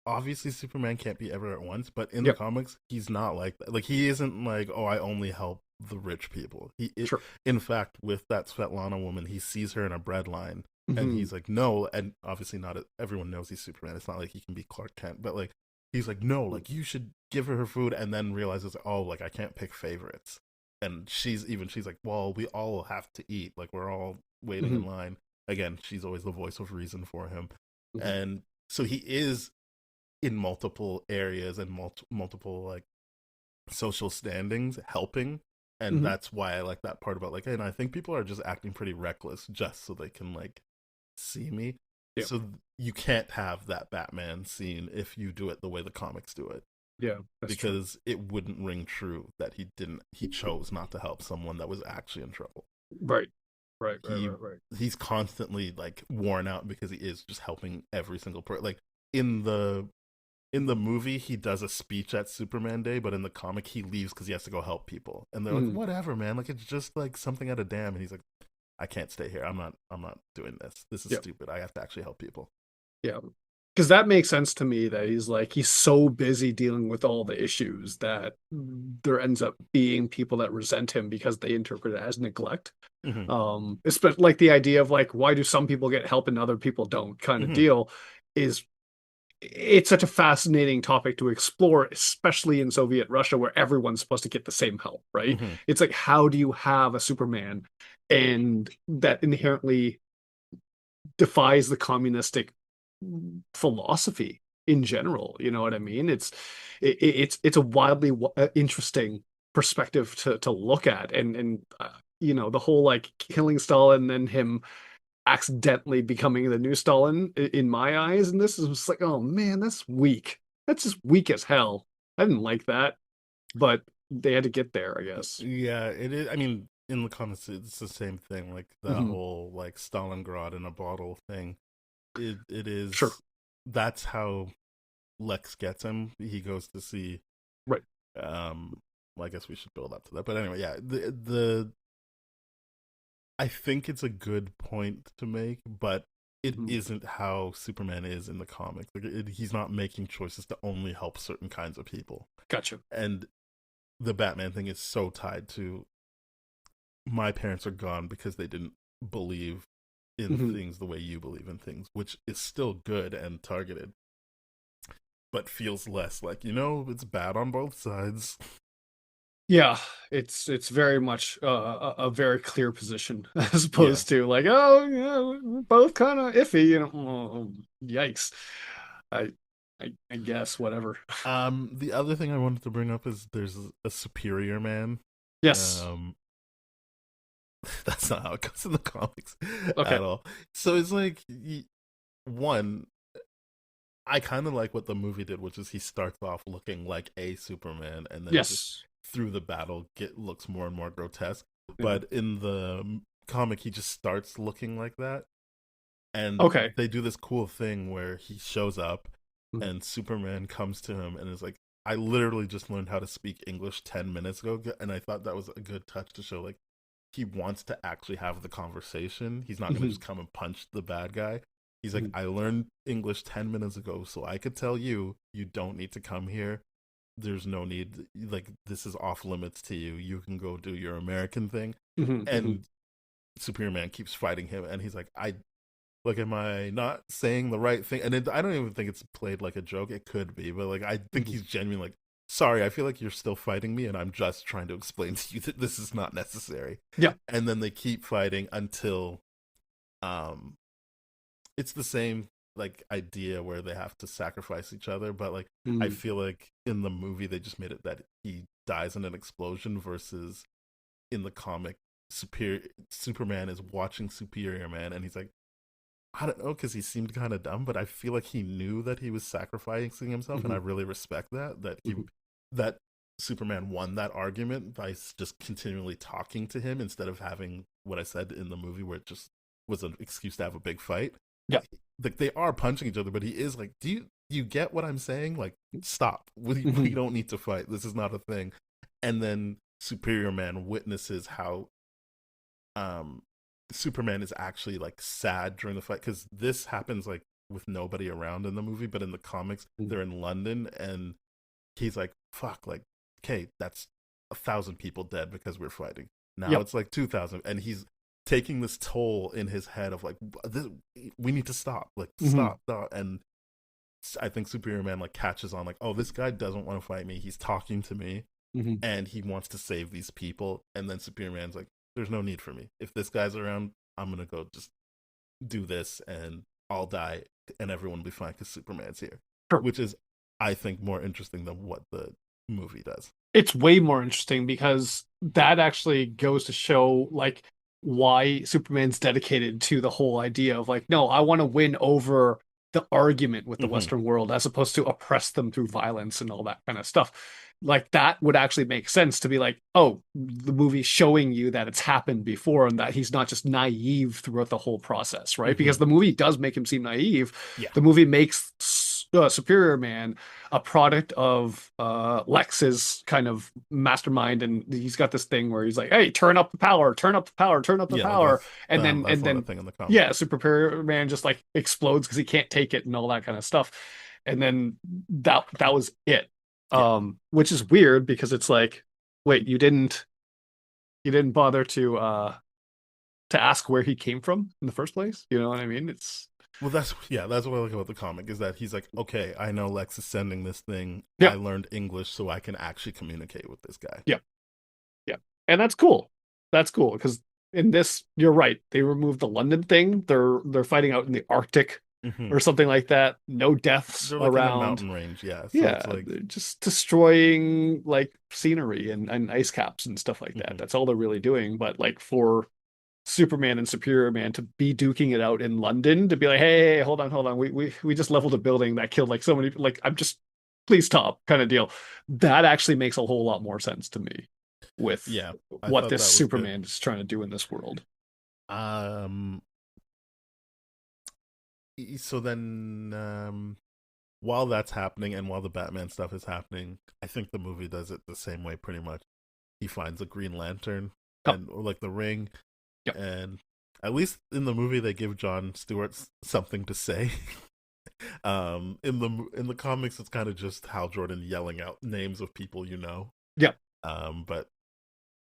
[SPEAKER 3] obviously Superman can't be ever at once, but in the
[SPEAKER 4] Yep,
[SPEAKER 3] comics, he's not like that. Like, he isn't like, oh, I only help the rich people.
[SPEAKER 4] sure.
[SPEAKER 3] In fact, with that Svetlana woman, he sees her in a bread line, and
[SPEAKER 4] Hmm.
[SPEAKER 3] he's like, no. And obviously, not everyone knows he's Superman. It's not like he can be Clark Kent, but like, he's like, no, like, you should give her food, and then realizes, oh, like, I can't pick favorites. And she's like, well, we all have to eat. Like, we're all waiting
[SPEAKER 4] Hmm.
[SPEAKER 3] in line. Again, she's always the voice of reason for him,
[SPEAKER 4] Hmm.
[SPEAKER 3] and so he is in multiple areas and multiple like social standings helping, and
[SPEAKER 4] Hmm.
[SPEAKER 3] that's why I like that part about, like, and I think people are just acting pretty reckless just so they can, like, see me.
[SPEAKER 4] Yeah,
[SPEAKER 3] So you can't have that Batman scene if you do it the way the comics do it,
[SPEAKER 4] yeah, that's true.
[SPEAKER 3] because it wouldn't ring true that he chose not to help someone that was actually in trouble.
[SPEAKER 4] Right. Right, right,
[SPEAKER 3] he
[SPEAKER 4] right, right.
[SPEAKER 3] he's constantly, like, worn out because he is just helping every single person. Like, in the movie, he does a speech at Superman Day, but in the comic, he leaves because he has to go help people. And they're like,
[SPEAKER 4] Mm,
[SPEAKER 3] "Whatever, man. Like, it's just like something at a dam." And he's like, "I can't stay here. I'm not doing this. This is
[SPEAKER 4] yeah,
[SPEAKER 3] stupid. I have to actually help people."
[SPEAKER 4] yeah. Because that makes sense to me that he's like he's so busy dealing with all the issues that there ends up being people that resent him because they interpret it as neglect.
[SPEAKER 3] Hmm.
[SPEAKER 4] Especially like the idea of like why do some people get help and other people don't kind of
[SPEAKER 3] Hmm.
[SPEAKER 4] deal is it's such a fascinating topic to explore, especially in Soviet Russia where everyone's supposed to get the same help, right?
[SPEAKER 3] Hmm.
[SPEAKER 4] It's like how do you have a Superman and that inherently defies the communistic philosophy in general. You know what I mean? It's a wildly interesting perspective to look at, and you know the whole like killing Stalin and then him accidentally becoming the new Stalin in my eyes, and this is just like, oh man, that's weak. That's just weak as hell. I didn't like that, but they had to get there, I guess.
[SPEAKER 3] Yeah, it is. I mean, in the comics, it's the same thing. Like, that
[SPEAKER 4] Hmm.
[SPEAKER 3] whole, like, Stalingrad in a bottle thing. It
[SPEAKER 4] Sure.
[SPEAKER 3] is. That's how Lex gets him. He goes to see.
[SPEAKER 4] Right.
[SPEAKER 3] Well, I guess we should build up to that. But anyway, yeah. The I think it's a good point to make, but it
[SPEAKER 4] Hmm.
[SPEAKER 3] isn't how Superman is in the comics. Like, he's not making choices to only help certain kinds of people.
[SPEAKER 4] Gotcha.
[SPEAKER 3] And the Batman thing is so tied to my parents are gone because they didn't believe in
[SPEAKER 4] Hmm.
[SPEAKER 3] things the way you believe in things, which is still good and targeted, but feels less like, it's bad on both sides.
[SPEAKER 4] Yeah, it's very much a very clear position as
[SPEAKER 3] Yeah.
[SPEAKER 4] opposed to like, oh, yeah, we're both kind of iffy, you know. Oh, yikes. I, I guess whatever.
[SPEAKER 3] The other thing I wanted to bring up is there's a superior man.
[SPEAKER 4] Yes.
[SPEAKER 3] Um, that's not how it goes in the comics
[SPEAKER 4] Okay.
[SPEAKER 3] at all. So it's like, one, I kind of like what the movie did, which is he starts off looking like a Superman, and then just
[SPEAKER 4] Yes.
[SPEAKER 3] through the battle looks more and more grotesque.
[SPEAKER 4] Yeah.
[SPEAKER 3] But in the comic, he just starts looking like that, and
[SPEAKER 4] Okay.
[SPEAKER 3] they do this cool thing where he shows up,
[SPEAKER 4] Mhm.
[SPEAKER 3] and Superman comes to him and is like, I literally just learned how to speak English 10 minutes ago, and I thought that was a good touch to show like he wants to actually have the conversation. He's not going to
[SPEAKER 4] Mhm.
[SPEAKER 3] just come and punch the bad guy. He's like,
[SPEAKER 4] Mhm.
[SPEAKER 3] I learned English 10 minutes ago, so I could tell you, you don't need to come here. There's no need. Like, this is off limits to you. You can go do your American thing.
[SPEAKER 4] Mhm. Mhm.
[SPEAKER 3] And Superman keeps fighting him, and he's like, am I not saying the right thing? And I don't even think it's played like a joke. It could be, but like, I think
[SPEAKER 4] Mhm.
[SPEAKER 3] he's genuinely like, sorry, I feel like you're still fighting me, and I'm just trying to explain to you that this is not necessary.
[SPEAKER 4] Yeah.
[SPEAKER 3] And then they keep fighting until, um, it's the same like idea where they have to sacrifice each other, but like, I
[SPEAKER 4] Mhm.
[SPEAKER 3] feel like in the movie they just made it that he dies in an explosion versus in the comic, Superior Superman is watching Superior Man, and he's like, I don't know, because he seemed kind of dumb, but I feel like he knew that he was sacrificing himself, and I
[SPEAKER 4] Mhm.
[SPEAKER 3] really respect that he
[SPEAKER 4] Mhm.
[SPEAKER 3] that Superman won that argument by just continually talking to him instead of having what I said in the movie, where it just was an excuse to have a big fight.
[SPEAKER 4] Yeah.
[SPEAKER 3] Like, they are punching each other, but he is like, do you get what I'm saying? Like, stop. We
[SPEAKER 4] Mhm.
[SPEAKER 3] don't need to fight. This is not a thing. And then Superior Man witnesses how um Superman is actually like sad during the fight, because this happens like with nobody around in the movie, but in the comics
[SPEAKER 4] Mhm.
[SPEAKER 3] they're in London, and he's like, fuck, like, okay, that's 1,000 people dead because we're fighting. Now
[SPEAKER 4] Yep.
[SPEAKER 3] it's like 2,000, and he's taking this toll in his head of like, this, we need to stop, like,
[SPEAKER 4] Mhm.
[SPEAKER 3] stop. And I think Superior Man like catches on, like, oh, this guy doesn't want to fight me, he's talking to me,
[SPEAKER 4] Mhm.
[SPEAKER 3] and he wants to save these people. And then Superior Man's like, there's no need for me. If this guy's around, I'm gonna go just do this, and I'll die, and everyone will be fine because Superman's here.
[SPEAKER 4] Sure.
[SPEAKER 3] Which is, I think, more interesting than what the movie does.
[SPEAKER 4] It's way more interesting because that actually goes to show like why Superman's dedicated to the whole idea of like, no, I want to win over the argument with the
[SPEAKER 3] Mm-hmm.
[SPEAKER 4] Western world as opposed to oppress them through violence and all that kind of stuff. Like that would actually make sense to be like, oh, the movie's showing you that it's happened before and that he's not just naive throughout the whole process, right?
[SPEAKER 3] Mm-hmm.
[SPEAKER 4] Because the movie does make him seem naive.
[SPEAKER 3] Yeah.
[SPEAKER 4] The movie makes Superior Man a product of Lex's kind of mastermind, and he's got this thing where he's like, "Hey, turn up the power, turn up the power, turn up the
[SPEAKER 3] Yeah, like
[SPEAKER 4] power," and then
[SPEAKER 3] that's not a thing in the comic.
[SPEAKER 4] yeah, Superior Man just like explodes because he can't take it and all that kind of stuff, and then that was it.
[SPEAKER 3] Yeah.
[SPEAKER 4] Which is weird because it's like, wait, you didn't bother to ask where he came from in the first place. You know what I mean? It's
[SPEAKER 3] Well, that's what I like about the comic, is that he's like, okay, I know Lex is sending this thing.
[SPEAKER 4] yeah,
[SPEAKER 3] I learned English so I can actually communicate with this guy.
[SPEAKER 4] yeah. Yeah. And that's cool. That's cool because in this, you're right. They removed the London thing. They're fighting out in the Arctic
[SPEAKER 3] Mm-hmm.
[SPEAKER 4] or something like that. No deaths
[SPEAKER 3] They're like in a
[SPEAKER 4] around.
[SPEAKER 3] mountain range, yeah. So
[SPEAKER 4] Yeah,
[SPEAKER 3] it's like,
[SPEAKER 4] they're just destroying like scenery and ice caps and stuff like that.
[SPEAKER 3] mm-hmm.
[SPEAKER 4] That's all they're really doing. But like for Superman and Superior Man to be duking it out in London, to be like, hey, hold on. We just leveled a building that killed like so many, like I'm just please stop kind of deal. That actually makes a whole lot more sense to me with
[SPEAKER 3] Yeah, I
[SPEAKER 4] what
[SPEAKER 3] thought
[SPEAKER 4] this
[SPEAKER 3] that was good.
[SPEAKER 4] Superman is trying to do in this world.
[SPEAKER 3] Um, so then, while that's happening and while the Batman stuff is happening, I think the movie does it the same way pretty much. He finds a Green Lantern
[SPEAKER 4] Oh,
[SPEAKER 3] and or like the ring,
[SPEAKER 4] yep.
[SPEAKER 3] and at least in the movie they give John Stewart something to say. In the comics, it's kind of just Hal Jordan yelling out names of people you know.
[SPEAKER 4] Yep.
[SPEAKER 3] But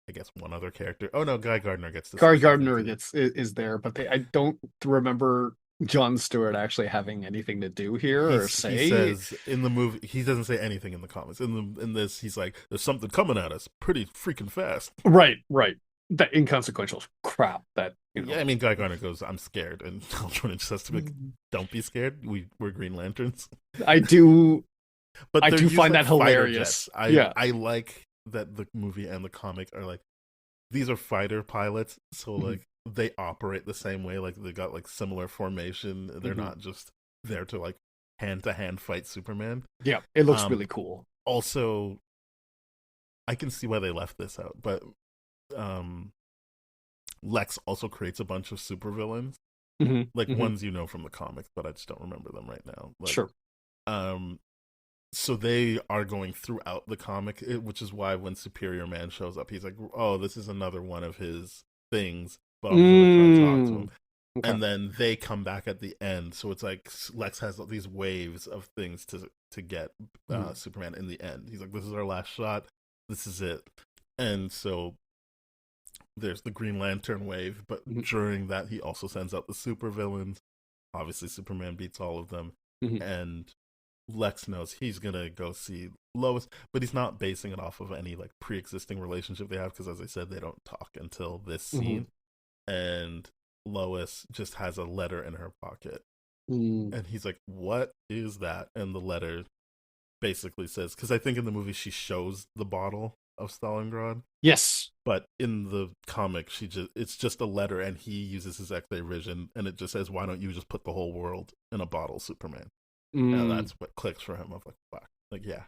[SPEAKER 3] I guess one other character. Oh no, Guy Gardner gets to say
[SPEAKER 4] Guy
[SPEAKER 3] something
[SPEAKER 4] Gardner
[SPEAKER 3] too.
[SPEAKER 4] is there, but I don't remember John Stewart actually having anything to do here or
[SPEAKER 3] He
[SPEAKER 4] say.
[SPEAKER 3] says in the movie, he doesn't say anything in the comics. In this, he's like, "There's something coming at us, pretty freaking fast."
[SPEAKER 4] Right, right. That inconsequential crap that,
[SPEAKER 3] Yeah, I mean, Guy Gardner goes, "I'm scared," and Hal Jordan just has to be like, "Don't be scared. We're Green Lanterns."
[SPEAKER 4] I do
[SPEAKER 3] But
[SPEAKER 4] I
[SPEAKER 3] they're
[SPEAKER 4] do
[SPEAKER 3] used
[SPEAKER 4] find
[SPEAKER 3] like
[SPEAKER 4] that
[SPEAKER 3] fighter
[SPEAKER 4] hilarious.
[SPEAKER 3] jets.
[SPEAKER 4] Yeah.
[SPEAKER 3] I like that the movie and the comic are like, these are fighter pilots, so
[SPEAKER 4] Mhm.
[SPEAKER 3] like they operate the same way. Like they got like similar formation. They're
[SPEAKER 4] Mhm.
[SPEAKER 3] not just there to like hand to hand fight Superman.
[SPEAKER 4] Yeah, it looks
[SPEAKER 3] Um,
[SPEAKER 4] really cool.
[SPEAKER 3] Also, I can see why they left this out, but um, Lex also creates a bunch of supervillains,
[SPEAKER 4] Mhm.
[SPEAKER 3] like
[SPEAKER 4] Mhm.
[SPEAKER 3] ones you know from the comics, but I just don't remember them right now. Like,
[SPEAKER 4] Sure.
[SPEAKER 3] um, so they are going throughout the comic, which is why when Superior Man shows up, he's like, "Oh, this is another one of his things." But I'm gonna try to talk to him,
[SPEAKER 4] Okay.
[SPEAKER 3] and then they come back at the end. So it's like Lex has these waves of things to get Superman in the end. He's like, "This is our last shot. This is it." And so there's the Green Lantern wave, but during that, he also sends out the supervillains. Obviously, Superman beats all of them, and Lex knows he's gonna go see Lois, but he's not basing it off of any like pre-existing relationship they have, because as I said, they don't talk until this scene. And Lois just has a letter in her pocket, and he's like, "What is that?" And the letter basically says, because I think in the movie she shows the bottle of Stalingrad.
[SPEAKER 4] Yes.
[SPEAKER 3] But in the comic, it's just a letter, and he uses his X-ray vision, and it just says, "Why don't you just put the whole world in a bottle, Superman?" And that's what clicks for him. Of like, fuck, like, yeah,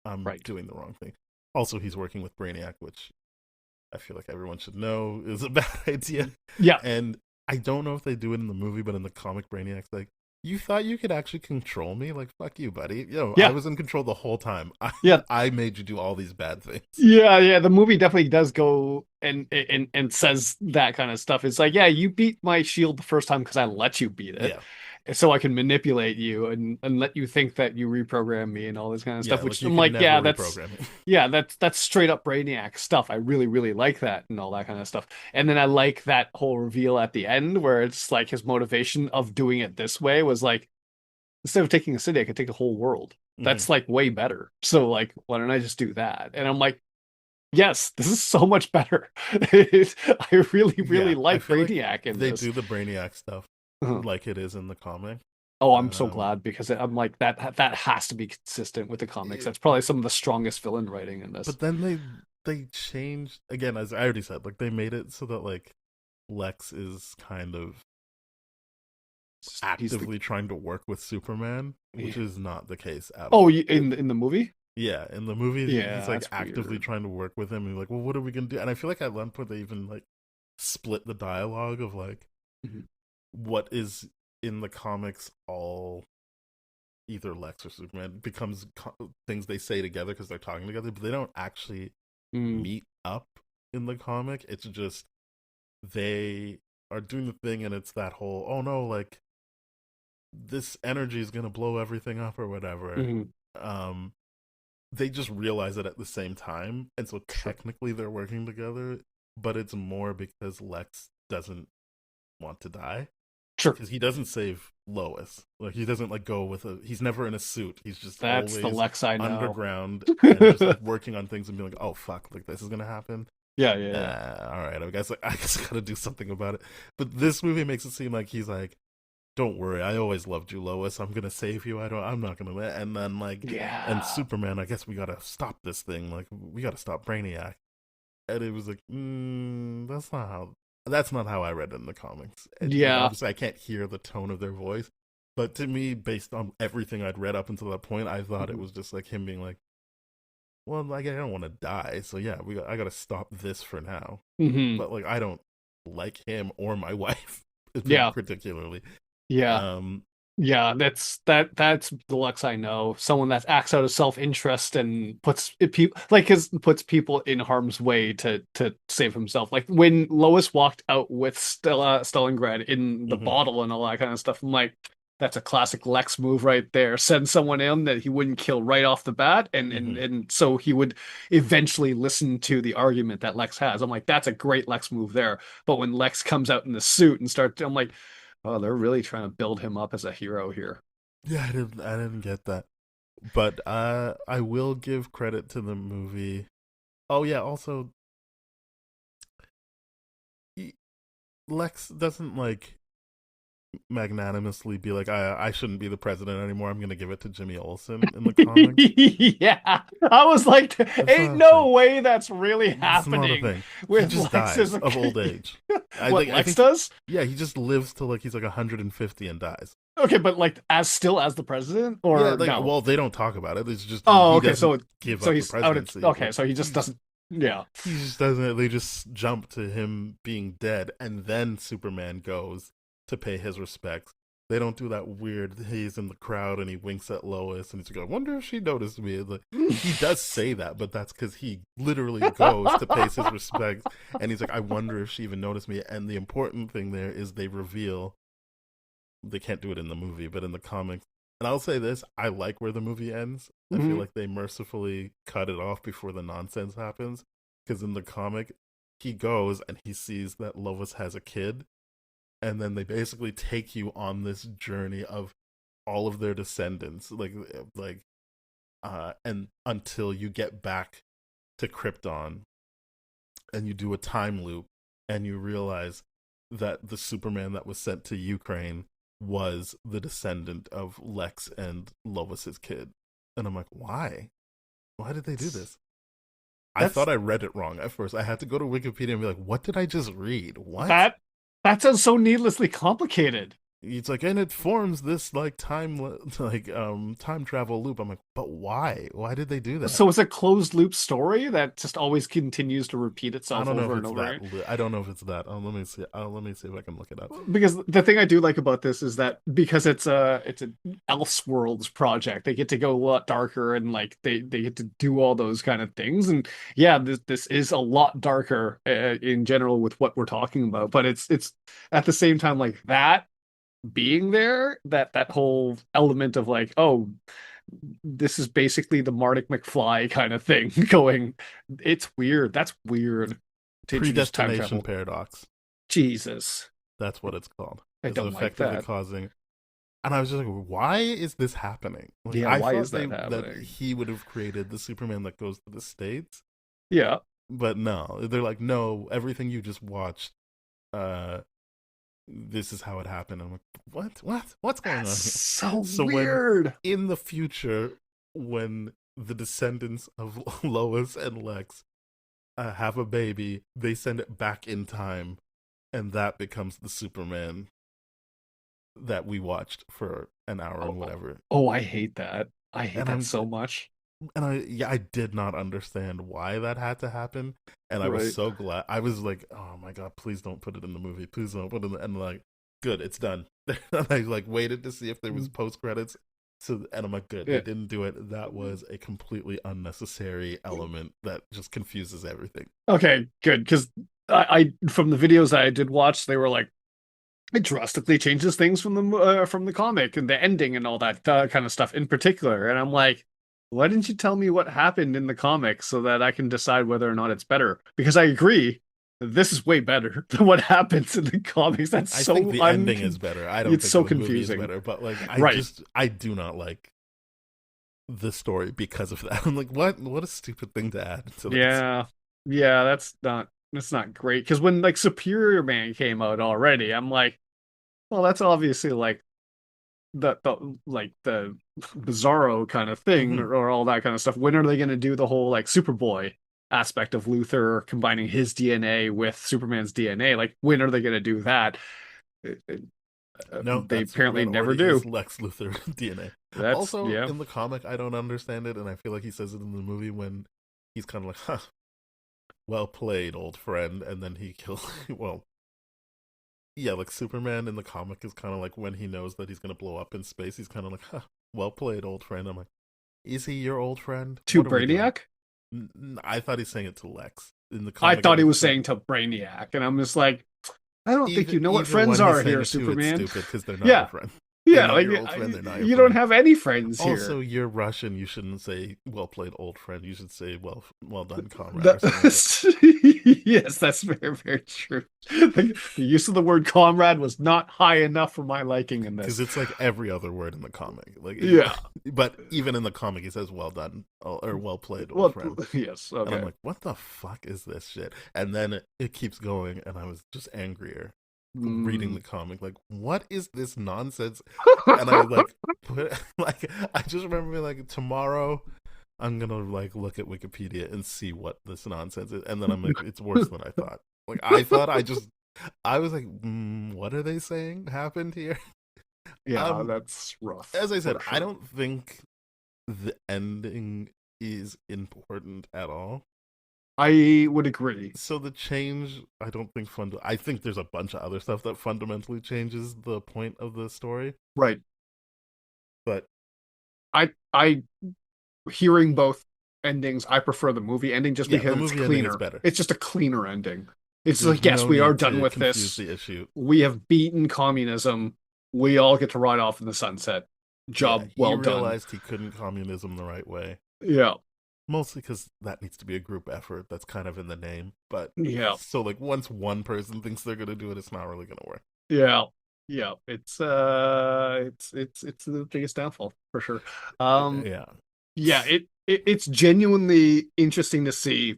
[SPEAKER 3] I'm doing the wrong thing. Also, he's working with Brainiac, which I feel like everyone should know is a bad idea.
[SPEAKER 4] Yeah.
[SPEAKER 3] And I don't know if they do it in the movie, but in the comic, Brainiac's like, "You thought you could actually control me? Like, fuck you, buddy. I was in control the whole time. I made you do all these bad things."
[SPEAKER 4] Yeah. The movie definitely does go and says that kind of stuff. It's like, yeah, you beat my shield the first time because I let you beat it.
[SPEAKER 3] Yeah.
[SPEAKER 4] So I can manipulate you and let you think that you reprogram me and all this kind of stuff. Which
[SPEAKER 3] like
[SPEAKER 4] I'm like, yeah,
[SPEAKER 3] reprogram
[SPEAKER 4] that's straight up Brainiac stuff. I really, really like that and all that kind of stuff. And then I like that whole reveal at the end where it's like his motivation of doing it this way was like, instead of taking a city, I could take the whole world. That's like way better. So like, why don't I just do that? And I'm like, yes, this is so much better. I really, really like Brainiac in
[SPEAKER 3] they
[SPEAKER 4] this.
[SPEAKER 3] They do the Brainiac stuff like it is in the comic.
[SPEAKER 4] Oh, I'm so glad, because I'm like, that has to be consistent with the comics. That's probably some of the strongest villain writing in this.
[SPEAKER 3] But then they changed again, as I already said, like they made it so that like Lex is kind of actively trying to work with Superman, which is not the case at all.
[SPEAKER 4] Oh, in the movie?
[SPEAKER 3] Yeah, in the movie, he's like actively trying to work with him. And like, well, what are we gonna do? And I feel like at one point they even like split the dialogue of like what is in the comics all either Lex or Superman becomes things they say together because they're talking together, but they don't actually meet up in the comic. It's just they are doing the thing, and it's that whole, oh no, like this energy is gonna blow everything up or whatever. They just realize it at the same time, and so technically they're working together, but it's more because Lex doesn't want to die.
[SPEAKER 4] Sure.
[SPEAKER 3] Because he doesn't save Lois. Like, he doesn't like go with he's never in a suit. He's just
[SPEAKER 4] that's
[SPEAKER 3] always
[SPEAKER 4] the Lex I know.
[SPEAKER 3] Underground and just like working on things and being like, oh fuck, like this is gonna happen.
[SPEAKER 4] Yeah.
[SPEAKER 3] All right, I guess I gotta do something about it. But this movie makes it seem like he's like, don't worry, I always loved you, Lois. I'm gonna save you. I'm not gonna let. And then like, and Superman, I guess we gotta stop this thing. Like, we gotta stop Brainiac. And it was like, that's not how I read it in the comics. And, obviously, I can't hear the tone of their voice, but to me, based on everything I'd read up until that point, I thought it was just like him being like, well, like, I don't want to die, so yeah, I gotta stop this for now. But like, I don't like him or my wife, particularly.
[SPEAKER 4] That's the Lex I know. Someone that acts out of self-interest and puts people in harm's way to save himself. Like when Lois walked out with Stalingrad in the bottle and all that kind of stuff, I'm like, that's a classic Lex move right there. Send someone in that he wouldn't kill right off the bat, and so he would eventually listen to the argument that Lex has. I'm like, that's a great Lex move there. But when Lex comes out in the suit and I'm like, oh, they're really trying to build him up as a hero here.
[SPEAKER 3] Yeah, I didn't get that. But I will give credit to the movie. Oh yeah, also Lex doesn't like magnanimously be like, I shouldn't be the president anymore. I'm gonna give it to Jimmy Olsen in the comics.
[SPEAKER 4] Yeah, I was like, ain't no way that's really happening.
[SPEAKER 3] Not a thing. He just dies of old age.
[SPEAKER 4] I think does?
[SPEAKER 3] Yeah, he just lives till like he's like 150 and dies.
[SPEAKER 4] Okay, but like as the president, or no?
[SPEAKER 3] Well, they don't talk about it. It's just
[SPEAKER 4] okay. So
[SPEAKER 3] he's
[SPEAKER 4] the presidency. So he just doesn't. Yeah,
[SPEAKER 3] he just doesn't. They just jump to him being dead, and then Superman goes to pay his respects, They don't do that weird. He's in the crowd and he winks at Lois and he's like, "I wonder if she noticed me." Like, he does say that, but that's because he literally goes to pay his respects, and he's like, "I wonder if she even noticed me." And the important thing there is they reveal they can't do it in the movie, but in the comics. And I'll say this: I like where the movie ends. I feel like they mercifully cut it off before the nonsense happens. Because in the comic, he goes and he sees that Lois has a kid, and then they basically take you on this journey of all of their descendants, and until you get back to Krypton, and you do a time loop, and you realize that the Superman that was sent to Ukraine was the descendant of Lex and Lois's kid. And I'm like, why? Why did they do this? I thought I read it wrong at first. I had to go to Wikipedia and be like, what did I just read? What?
[SPEAKER 4] That sounds so needlessly complicated.
[SPEAKER 3] It's like, and it forms this time travel loop. I'm like, but why? Why did they do that?
[SPEAKER 4] So it's a closed loop story that just always continues to repeat itself over and over.
[SPEAKER 3] I don't know if it's that. Let me see. Let me see if I can look it up.
[SPEAKER 4] Because the thing I do like about this is that because it's an Elseworlds project, they get to go a lot darker and like they get to do all those kind of things. And yeah, this is a lot darker in general with what we're talking about. But it's at the same time like that being there, that whole element of like, oh, this is basically the Marty McFly kind of thing going. It's weird. That's weird.
[SPEAKER 3] Predestination paradox.
[SPEAKER 4] Jesus.
[SPEAKER 3] That's what it's called.
[SPEAKER 4] I don't like that.
[SPEAKER 3] Causing. And I was just like, why is this happening? Like,
[SPEAKER 4] yeah, why is
[SPEAKER 3] that
[SPEAKER 4] happening?
[SPEAKER 3] That he would have created the Superman that goes to the States.
[SPEAKER 4] Yeah.
[SPEAKER 3] But no, they're like, no, everything you just watched, this is how it happened. I'm like, what's going on here?
[SPEAKER 4] So weird.
[SPEAKER 3] In the future, when the descendants of Lois and Lex have a baby, they send it back in time, and that becomes the Superman that we watched for an hour and whatever.
[SPEAKER 4] Oh, I hate that. I hate that so much.
[SPEAKER 3] And I did not understand why that had to happen, and I was so glad. I was like, oh my god, please don't put it in the movie, please don't put it in the, and like, good, it's done. And I like waited to see if there was post credits, and I'm like, good, they didn't do it. That was a completely unnecessary element that just confuses everything.
[SPEAKER 4] Okay, good, because I from the videos I did watch, they were like, it drastically changes things from the comic and the ending and all that kind of stuff in particular, and I'm like, why didn't you tell me what happened in the comics so that I can decide whether or not it's better? Because I agree, this is way better than what happens in the comics. I
[SPEAKER 3] think the ending is better. I don't. It's think so confusing. Movie is better, but like, I do not like the story because of that. I'm like, what a stupid thing to add to this.
[SPEAKER 4] Yeah, that's not great. Because when like Superior Man came out already, I'm like, well, that's obviously like the Bizarro kind of thing or all that kind of stuff. When are they going to do the whole like Superboy aspect of Luthor combining his DNA with Superman's DNA? Like, when are they going to do that?
[SPEAKER 3] No,
[SPEAKER 4] they apparently never do.
[SPEAKER 3] Lex Luthor DNA. In the comic, I don't understand it, and I feel like he says it in the movie when he's kind of like, "Huh, well played, old friend," and then he kills. Well, yeah, like Superman in the comic is kind of like when he knows that he's going to blow up in space, he's kind of like, huh, well played, old friend. I'm like, is he your old friend?
[SPEAKER 4] To Brainiac?
[SPEAKER 3] I thought he's saying it to Lex. In the comic,
[SPEAKER 4] I thought he was saying to Brainiac, and I'm just like, I don't think you know what friends are here, Superman.
[SPEAKER 3] It's stupid because they're not your friend.
[SPEAKER 4] Yeah, like you don't have any friends here.
[SPEAKER 3] Also, you're Russian. You shouldn't say "well played, old friend." You should say "well done, comrade."
[SPEAKER 4] Yes, that's very, very true. The use of the word "comrade" was not high enough for my liking in this,
[SPEAKER 3] because it's like every other word in the comic. Like, but even in the comic, he says "well done" or "well played, old friend."
[SPEAKER 4] Yes, okay.
[SPEAKER 3] And I'm like, what the fuck is this shit? And then it keeps going, and I was just angrier. Reading the comic, like, what is this nonsense? And I I just remember being like, tomorrow I'm gonna like look at Wikipedia and see what this nonsense is, and then I'm like, it's worse than I thought. Like, I was like, what are they saying happened here?
[SPEAKER 4] Yeah, that's rough.
[SPEAKER 3] As I said, sure. I don't think the ending is important at all.
[SPEAKER 4] I would agree.
[SPEAKER 3] So the change, I don't think I think there's a bunch of other stuff that fundamentally changes the point of the story,
[SPEAKER 4] Right.
[SPEAKER 3] but
[SPEAKER 4] I hearing both endings, I prefer the movie ending just
[SPEAKER 3] yeah, the
[SPEAKER 4] because it's
[SPEAKER 3] movie ending is
[SPEAKER 4] cleaner.
[SPEAKER 3] better.
[SPEAKER 4] It's just a cleaner ending. It's
[SPEAKER 3] There's
[SPEAKER 4] like, yes,
[SPEAKER 3] no
[SPEAKER 4] we are
[SPEAKER 3] need
[SPEAKER 4] done
[SPEAKER 3] to
[SPEAKER 4] with
[SPEAKER 3] confuse
[SPEAKER 4] this.
[SPEAKER 3] the issue.
[SPEAKER 4] We have beaten communism. We all get to ride off in the sunset.
[SPEAKER 3] Yeah,
[SPEAKER 4] Job
[SPEAKER 3] he
[SPEAKER 4] well done.
[SPEAKER 3] realized he couldn't communism the right way.
[SPEAKER 4] Yeah.
[SPEAKER 3] Mostly because that needs to be a group effort. That's kind of in the name. But
[SPEAKER 4] Yeah.
[SPEAKER 3] so, like, once one person thinks they're gonna do it, it's not really gonna work.
[SPEAKER 4] Yeah. Yeah. It's the biggest downfall for sure.
[SPEAKER 3] Yeah,
[SPEAKER 4] Yeah, it's genuinely interesting to see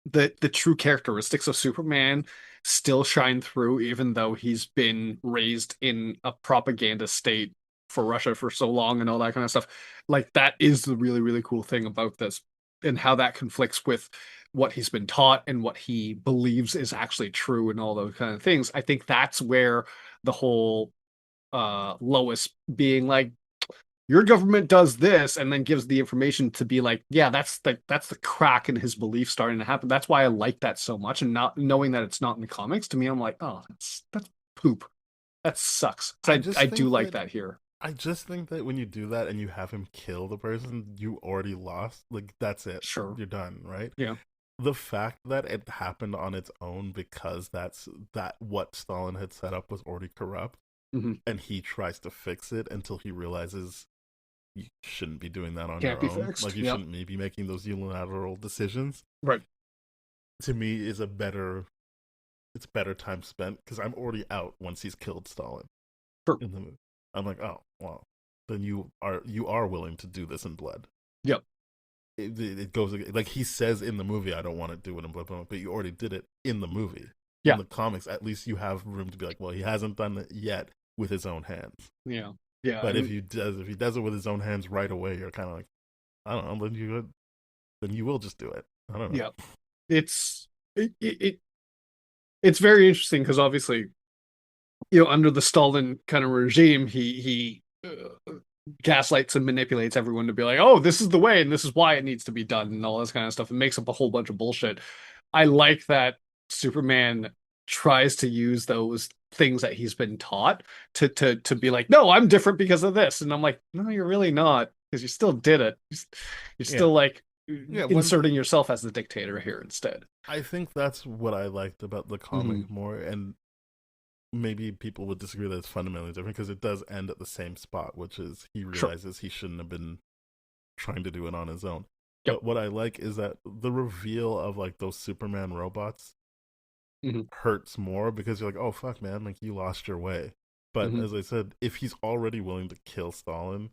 [SPEAKER 4] the true characteristics of Superman still shine through, even though he's been raised in a propaganda state for Russia for so long and all that kind of stuff. Like that is the really, really cool thing about this and how that conflicts with what he's been taught and what he believes is actually true and all those kind of things. I think that's where the whole Lois being like, your government does this and then gives the information to be like, yeah, that's the crack in his belief starting to happen. That's why I like that so much. And not knowing that it's not in the comics, to me, I'm like, oh, that's poop. That sucks.
[SPEAKER 3] I
[SPEAKER 4] I
[SPEAKER 3] just
[SPEAKER 4] do
[SPEAKER 3] think
[SPEAKER 4] like
[SPEAKER 3] that
[SPEAKER 4] that here.
[SPEAKER 3] I just think that when you do that and you have him kill the person, you already lost. Like that's it.
[SPEAKER 4] Sure.
[SPEAKER 3] You're done, right?
[SPEAKER 4] Yeah.
[SPEAKER 3] The fact that it happened on its own because that what Stalin had set up was already corrupt,
[SPEAKER 4] Mm-hmm.
[SPEAKER 3] and he tries to fix it until he realizes you shouldn't be doing that on
[SPEAKER 4] Can't
[SPEAKER 3] your
[SPEAKER 4] be
[SPEAKER 3] own.
[SPEAKER 4] fixed.
[SPEAKER 3] Like you
[SPEAKER 4] Yep.
[SPEAKER 3] shouldn't be making those unilateral decisions.
[SPEAKER 4] Right.
[SPEAKER 3] To me, is a better. It's better time spent because I'm already out once he's killed Stalin
[SPEAKER 4] Sure.
[SPEAKER 3] in the movie. I'm like, oh well, then you are willing to do this in blood.
[SPEAKER 4] Yep.
[SPEAKER 3] It goes like he says in the movie, I don't want to do it in blood, but you already did it in the movie.
[SPEAKER 4] Yeah.
[SPEAKER 3] In the comics, at least you have room to be like, well, he hasn't done it yet with his own hands.
[SPEAKER 4] Yeah. Yeah.
[SPEAKER 3] But if he does it with his own hands right away, you're kind of like, I don't know, then you will just do it. I don't know.
[SPEAKER 4] Yeah. It's very interesting because obviously, under the Stalin kind of regime, he gaslights and manipulates everyone to be like, oh, this is the way and this is why it needs to be done and all this kind of stuff and makes up a whole bunch of bullshit. I like that Superman tries to use those things that he's been taught to be like, no, I'm different because of this. And I'm like, no, you're really not, because you still did it. You're still
[SPEAKER 3] Yeah.
[SPEAKER 4] like
[SPEAKER 3] Yeah,
[SPEAKER 4] inserting yourself as the dictator here instead.
[SPEAKER 3] I think that's what I liked about the comic more, and maybe people would disagree that it's fundamentally different because it does end at the same spot, which is he realizes he shouldn't have been trying to do it on his own.
[SPEAKER 4] Yep.
[SPEAKER 3] But what I like is that the reveal of like those Superman robots hurts more because you're like, oh fuck, man, like you lost your way. But as I said, if he's already willing to kill Stalin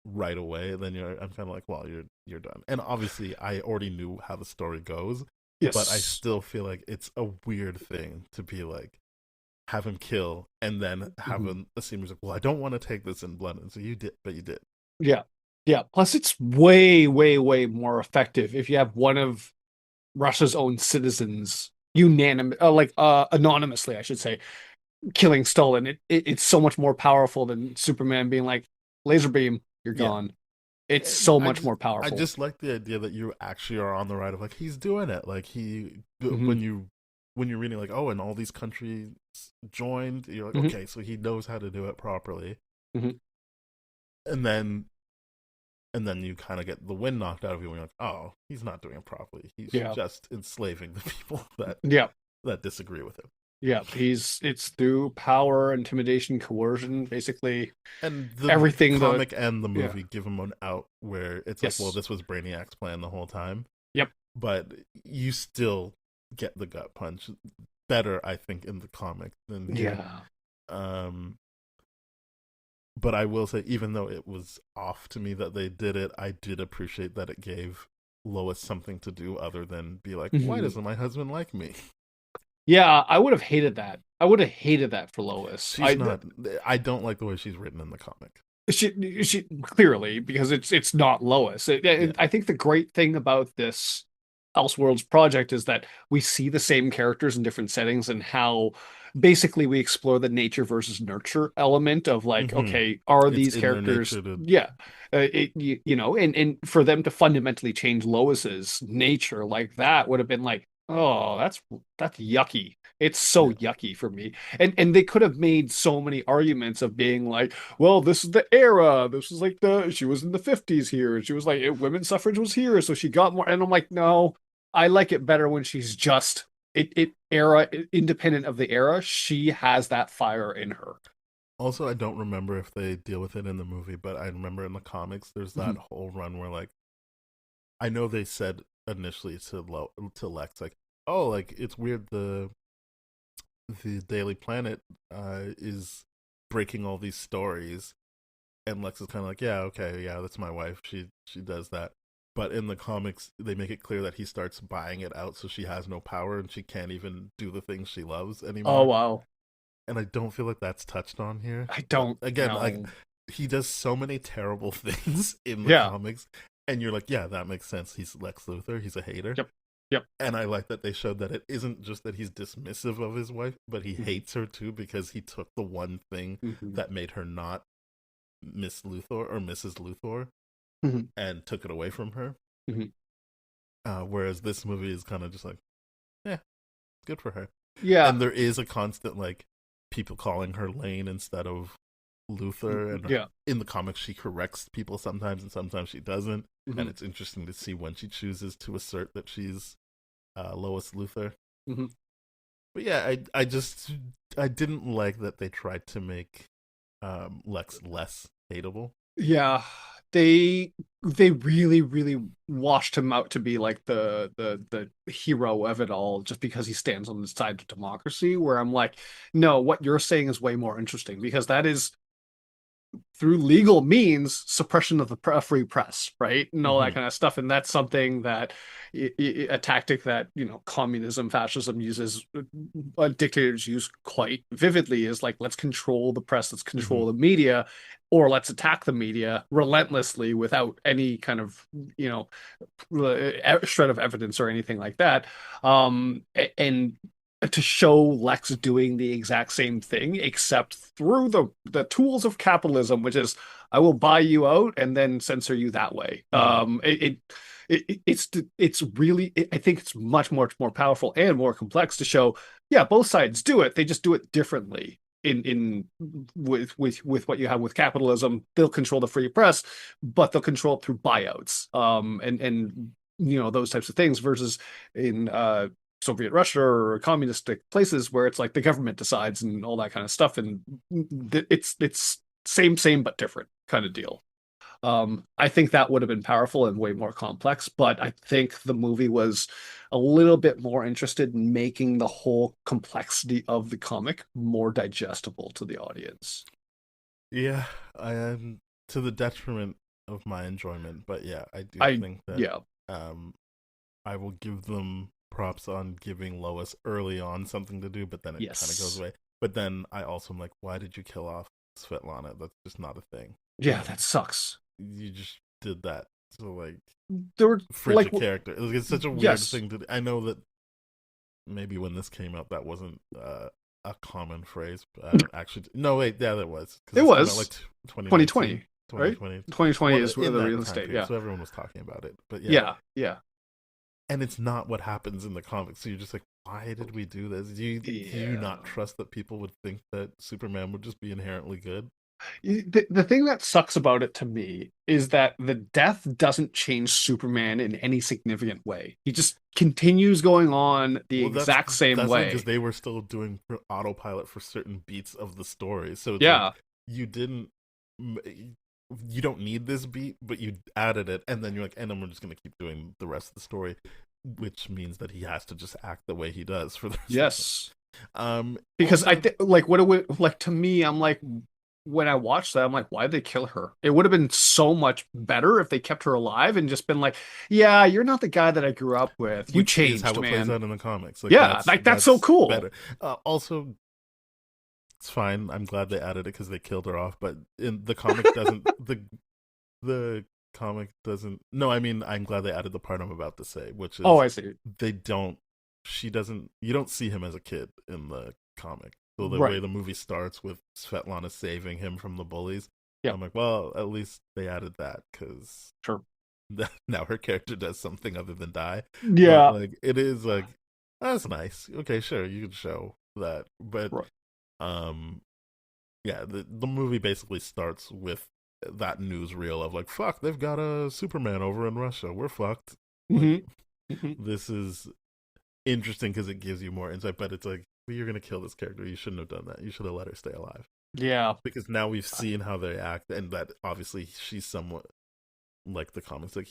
[SPEAKER 3] right away, then I'm kind of like, well, you're done. And obviously, I already knew how the story goes,
[SPEAKER 4] Yes.
[SPEAKER 3] but I still feel like it's a weird thing to be like, have him kill and then have a scene where he's like, well, I don't want to take this in blood, and so you did, but you did.
[SPEAKER 4] Yeah. Yeah. Plus, it's way, way, way more effective if you have one of Russia's own citizens anonymously, I should say, killing Stalin. It's so much more powerful than Superman being like, laser beam, you're gone. It's so much more powerful.
[SPEAKER 3] I just like the idea that you actually are on the right of like he's doing it. Like when you're reading like, oh, and all these countries joined, you're like, okay, so he knows how to do it properly. And then you kind of get the wind knocked out of you when you're like, oh, he's not doing it properly. He's just enslaving the people that disagree with him.
[SPEAKER 4] Yeah, it's through power, intimidation, coercion, basically.
[SPEAKER 3] And the
[SPEAKER 4] everything
[SPEAKER 3] comic and the movie give him an out where it's like, well, this was Brainiac's plan the whole time.
[SPEAKER 4] Yep.
[SPEAKER 3] But you still get the gut punch better, I think, in the comic than but I will say, even though it was off to me that they did it, I did appreciate that it gave Lois something to do other than be like, why doesn't my husband like me?
[SPEAKER 4] Yeah, I would have hated that. I would have hated that for Lois.
[SPEAKER 3] I don't like the way she's written in the comic.
[SPEAKER 4] She clearly, because it's not Lois. I think the great thing about this Elseworlds project is that we see the same characters in different settings and how basically we explore the nature versus nurture element of like,
[SPEAKER 3] Hmm.
[SPEAKER 4] okay, are
[SPEAKER 3] It's
[SPEAKER 4] these
[SPEAKER 3] in their
[SPEAKER 4] characters,
[SPEAKER 3] nature to.
[SPEAKER 4] yeah, and for them to fundamentally change Lois's nature like that would have been like, oh, that's yucky. It's so
[SPEAKER 3] Yeah.
[SPEAKER 4] yucky for me. And they could have made so many arguments of being like, well, this is the era. This was like she was in the 50s here. She was like, women's suffrage was here, so she got more. And I'm like, no, I like it better when she's just independent of the era. She has that fire in her.
[SPEAKER 3] Also, I don't remember if they deal with it in the movie, but I remember in the comics, there's that
[SPEAKER 4] Mhm.
[SPEAKER 3] whole run where like I know they said initially to Lex like, oh, like it's weird the Daily Planet is breaking all these stories, and Lex is kind of like, yeah, okay, yeah, that's my wife. She does that. But in the comics, they make it clear that he starts buying it out, so she has no power and she can't even do the things she loves
[SPEAKER 4] Oh
[SPEAKER 3] anymore.
[SPEAKER 4] wow,
[SPEAKER 3] And I don't feel like that's touched on here.
[SPEAKER 4] I don't
[SPEAKER 3] Again, like
[SPEAKER 4] know.
[SPEAKER 3] he does so many terrible things in the
[SPEAKER 4] Yeah.
[SPEAKER 3] comics, and you're like, yeah, that makes sense. He's Lex Luthor. He's a hater.
[SPEAKER 4] Yep. Yep.
[SPEAKER 3] And I like that they showed that it isn't just that he's dismissive of his wife, but he
[SPEAKER 4] Mhm.
[SPEAKER 3] hates her too because he took the one thing
[SPEAKER 4] Mhm.
[SPEAKER 3] that made her not Miss Luthor or Mrs. Luthor
[SPEAKER 4] Mhm.
[SPEAKER 3] and took it away from her.
[SPEAKER 4] Mhm.
[SPEAKER 3] Whereas this movie is kind of just like, yeah, good for her.
[SPEAKER 4] Yeah.
[SPEAKER 3] And there is a constant like people calling her Lane instead of Luthor, and
[SPEAKER 4] Yeah.
[SPEAKER 3] in the comics she corrects people sometimes and sometimes she doesn't, and
[SPEAKER 4] Mhm.
[SPEAKER 3] it's interesting to see when she chooses to assert that she's Lois Luthor.
[SPEAKER 4] Mhm.
[SPEAKER 3] But yeah, I didn't like that they tried to make Lex less hateable.
[SPEAKER 4] Yeah, they really really washed him out to be like the hero of it all just because he stands on the side of democracy, where I'm like, no, what you're saying is way more interesting because that is through legal means suppression of the free press, right? And all that
[SPEAKER 3] Hmm.
[SPEAKER 4] kind of stuff. And that's something that a tactic that, communism, fascism uses, dictators use quite vividly is like, let's control the press, let's
[SPEAKER 3] Hmm.
[SPEAKER 4] control the media, or let's attack the media relentlessly without any kind of, shred of evidence or anything like that. And to show Lex doing the exact same thing, except through the tools of capitalism, which is I will buy you out and then censor you that way.
[SPEAKER 3] Hmm.
[SPEAKER 4] It's really I think it's much more powerful and more complex to show. Yeah, both sides do it. They just do it differently. In with what you have with capitalism, they'll control the free press, but they'll control it through buyouts, and those types of things. Versus in Soviet Russia or communistic places where it's like the government decides and all that kind of stuff, and it's same but different kind of deal. I think that would have been powerful and way more complex, but I think the movie was a little bit more interested in making the whole complexity of the comic more digestible to the audience.
[SPEAKER 3] Yeah, I am to the detriment of my enjoyment, but yeah, I do
[SPEAKER 4] I
[SPEAKER 3] think that
[SPEAKER 4] Yeah.
[SPEAKER 3] um I will give them props on giving Lois early on something to do, but then it kind of goes
[SPEAKER 4] Yes.
[SPEAKER 3] away. But then I also am like, why did you kill off Svetlana? That's just not a thing.
[SPEAKER 4] Yeah, that sucks.
[SPEAKER 3] You just did that. So like,
[SPEAKER 4] There were like
[SPEAKER 3] frigid character. It's such a weird
[SPEAKER 4] yes.
[SPEAKER 3] thing to do. I know that maybe when this came out, that wasn't a common phrase. But I don't actually. No, wait, yeah, that was because
[SPEAKER 4] It
[SPEAKER 3] this came out like
[SPEAKER 4] was
[SPEAKER 3] 2019,
[SPEAKER 4] 2020, right?
[SPEAKER 3] 2020.
[SPEAKER 4] 2020
[SPEAKER 3] Well,
[SPEAKER 4] is where
[SPEAKER 3] in
[SPEAKER 4] the
[SPEAKER 3] that
[SPEAKER 4] real
[SPEAKER 3] time
[SPEAKER 4] estate.
[SPEAKER 3] period,
[SPEAKER 4] Yeah.
[SPEAKER 3] so everyone was talking about it. But yeah,
[SPEAKER 4] Yeah. Yeah.
[SPEAKER 3] and it's not what happens in the comics. So you're just like, why did we do this? Do you
[SPEAKER 4] Yeah.
[SPEAKER 3] not trust that people would think that Superman would just be inherently good?
[SPEAKER 4] The thing that sucks about it to me is that the death doesn't change Superman in any significant way. He just continues going on the
[SPEAKER 3] Well, that's
[SPEAKER 4] exact same
[SPEAKER 3] that's because
[SPEAKER 4] way.
[SPEAKER 3] they were still doing autopilot for certain beats of the story. So it's like
[SPEAKER 4] Yeah.
[SPEAKER 3] you didn't, you don't need this beat, but you added it, and then you're like, and then we're just gonna keep doing the rest of the story, which means that he has to just act the way he does for the rest of it.
[SPEAKER 4] Yes. Because I
[SPEAKER 3] Also,
[SPEAKER 4] think like what it would like to me, I'm like when I watched that, I'm like, why did they kill her? It would have been so much better if they kept her alive and just been like, yeah, you're not the guy that I grew up with. You
[SPEAKER 3] which is how
[SPEAKER 4] changed,
[SPEAKER 3] it plays
[SPEAKER 4] man.
[SPEAKER 3] out in the comics. Like
[SPEAKER 4] Yeah, like that's so
[SPEAKER 3] that's
[SPEAKER 4] cool.
[SPEAKER 3] better. Also, it's fine. I'm glad they added it because they killed her off. But in the comic, doesn't the comic doesn't. No, I mean, I'm glad they added the part I'm about to say, which
[SPEAKER 4] Oh,
[SPEAKER 3] is
[SPEAKER 4] I see.
[SPEAKER 3] they don't. She doesn't. You don't see him as a kid in the comic. So the way
[SPEAKER 4] Right.
[SPEAKER 3] the movie starts with Svetlana saving him from the bullies,
[SPEAKER 4] Yeah.
[SPEAKER 3] I'm like, well, at least they added that because
[SPEAKER 4] Sure.
[SPEAKER 3] now her character does something other than die. But
[SPEAKER 4] Yeah.
[SPEAKER 3] like, it is like that's nice. Okay, sure, you can show that, but
[SPEAKER 4] Right.
[SPEAKER 3] um, yeah, the movie basically starts with that newsreel of like, fuck, they've got a Superman over in Russia. We're fucked. Like,
[SPEAKER 4] Hmm. Hmm.
[SPEAKER 3] this is interesting because it gives you more insight, but it's like, well, you're gonna kill this character. You shouldn't have done that. You should have let her stay alive.
[SPEAKER 4] Yeah.
[SPEAKER 3] Because now we've seen how they act, and that obviously she's somewhat like the comics. Like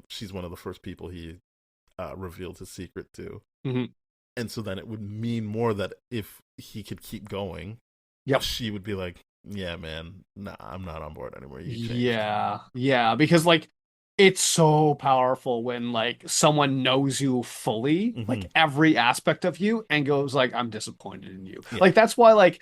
[SPEAKER 3] she's one of the first people he revealed his secret to,
[SPEAKER 4] Hmm.
[SPEAKER 3] and so then it would mean more that if he could keep going,
[SPEAKER 4] Yep.
[SPEAKER 3] she would be like, "Yeah, man, nah, I'm not on board anymore. You changed."
[SPEAKER 4] Yeah. Yeah. Because like it's so powerful when like someone knows you fully,
[SPEAKER 3] Hmm.
[SPEAKER 4] like every aspect of you, and goes like, I'm disappointed in you.
[SPEAKER 3] Yeah,
[SPEAKER 4] Like that's why like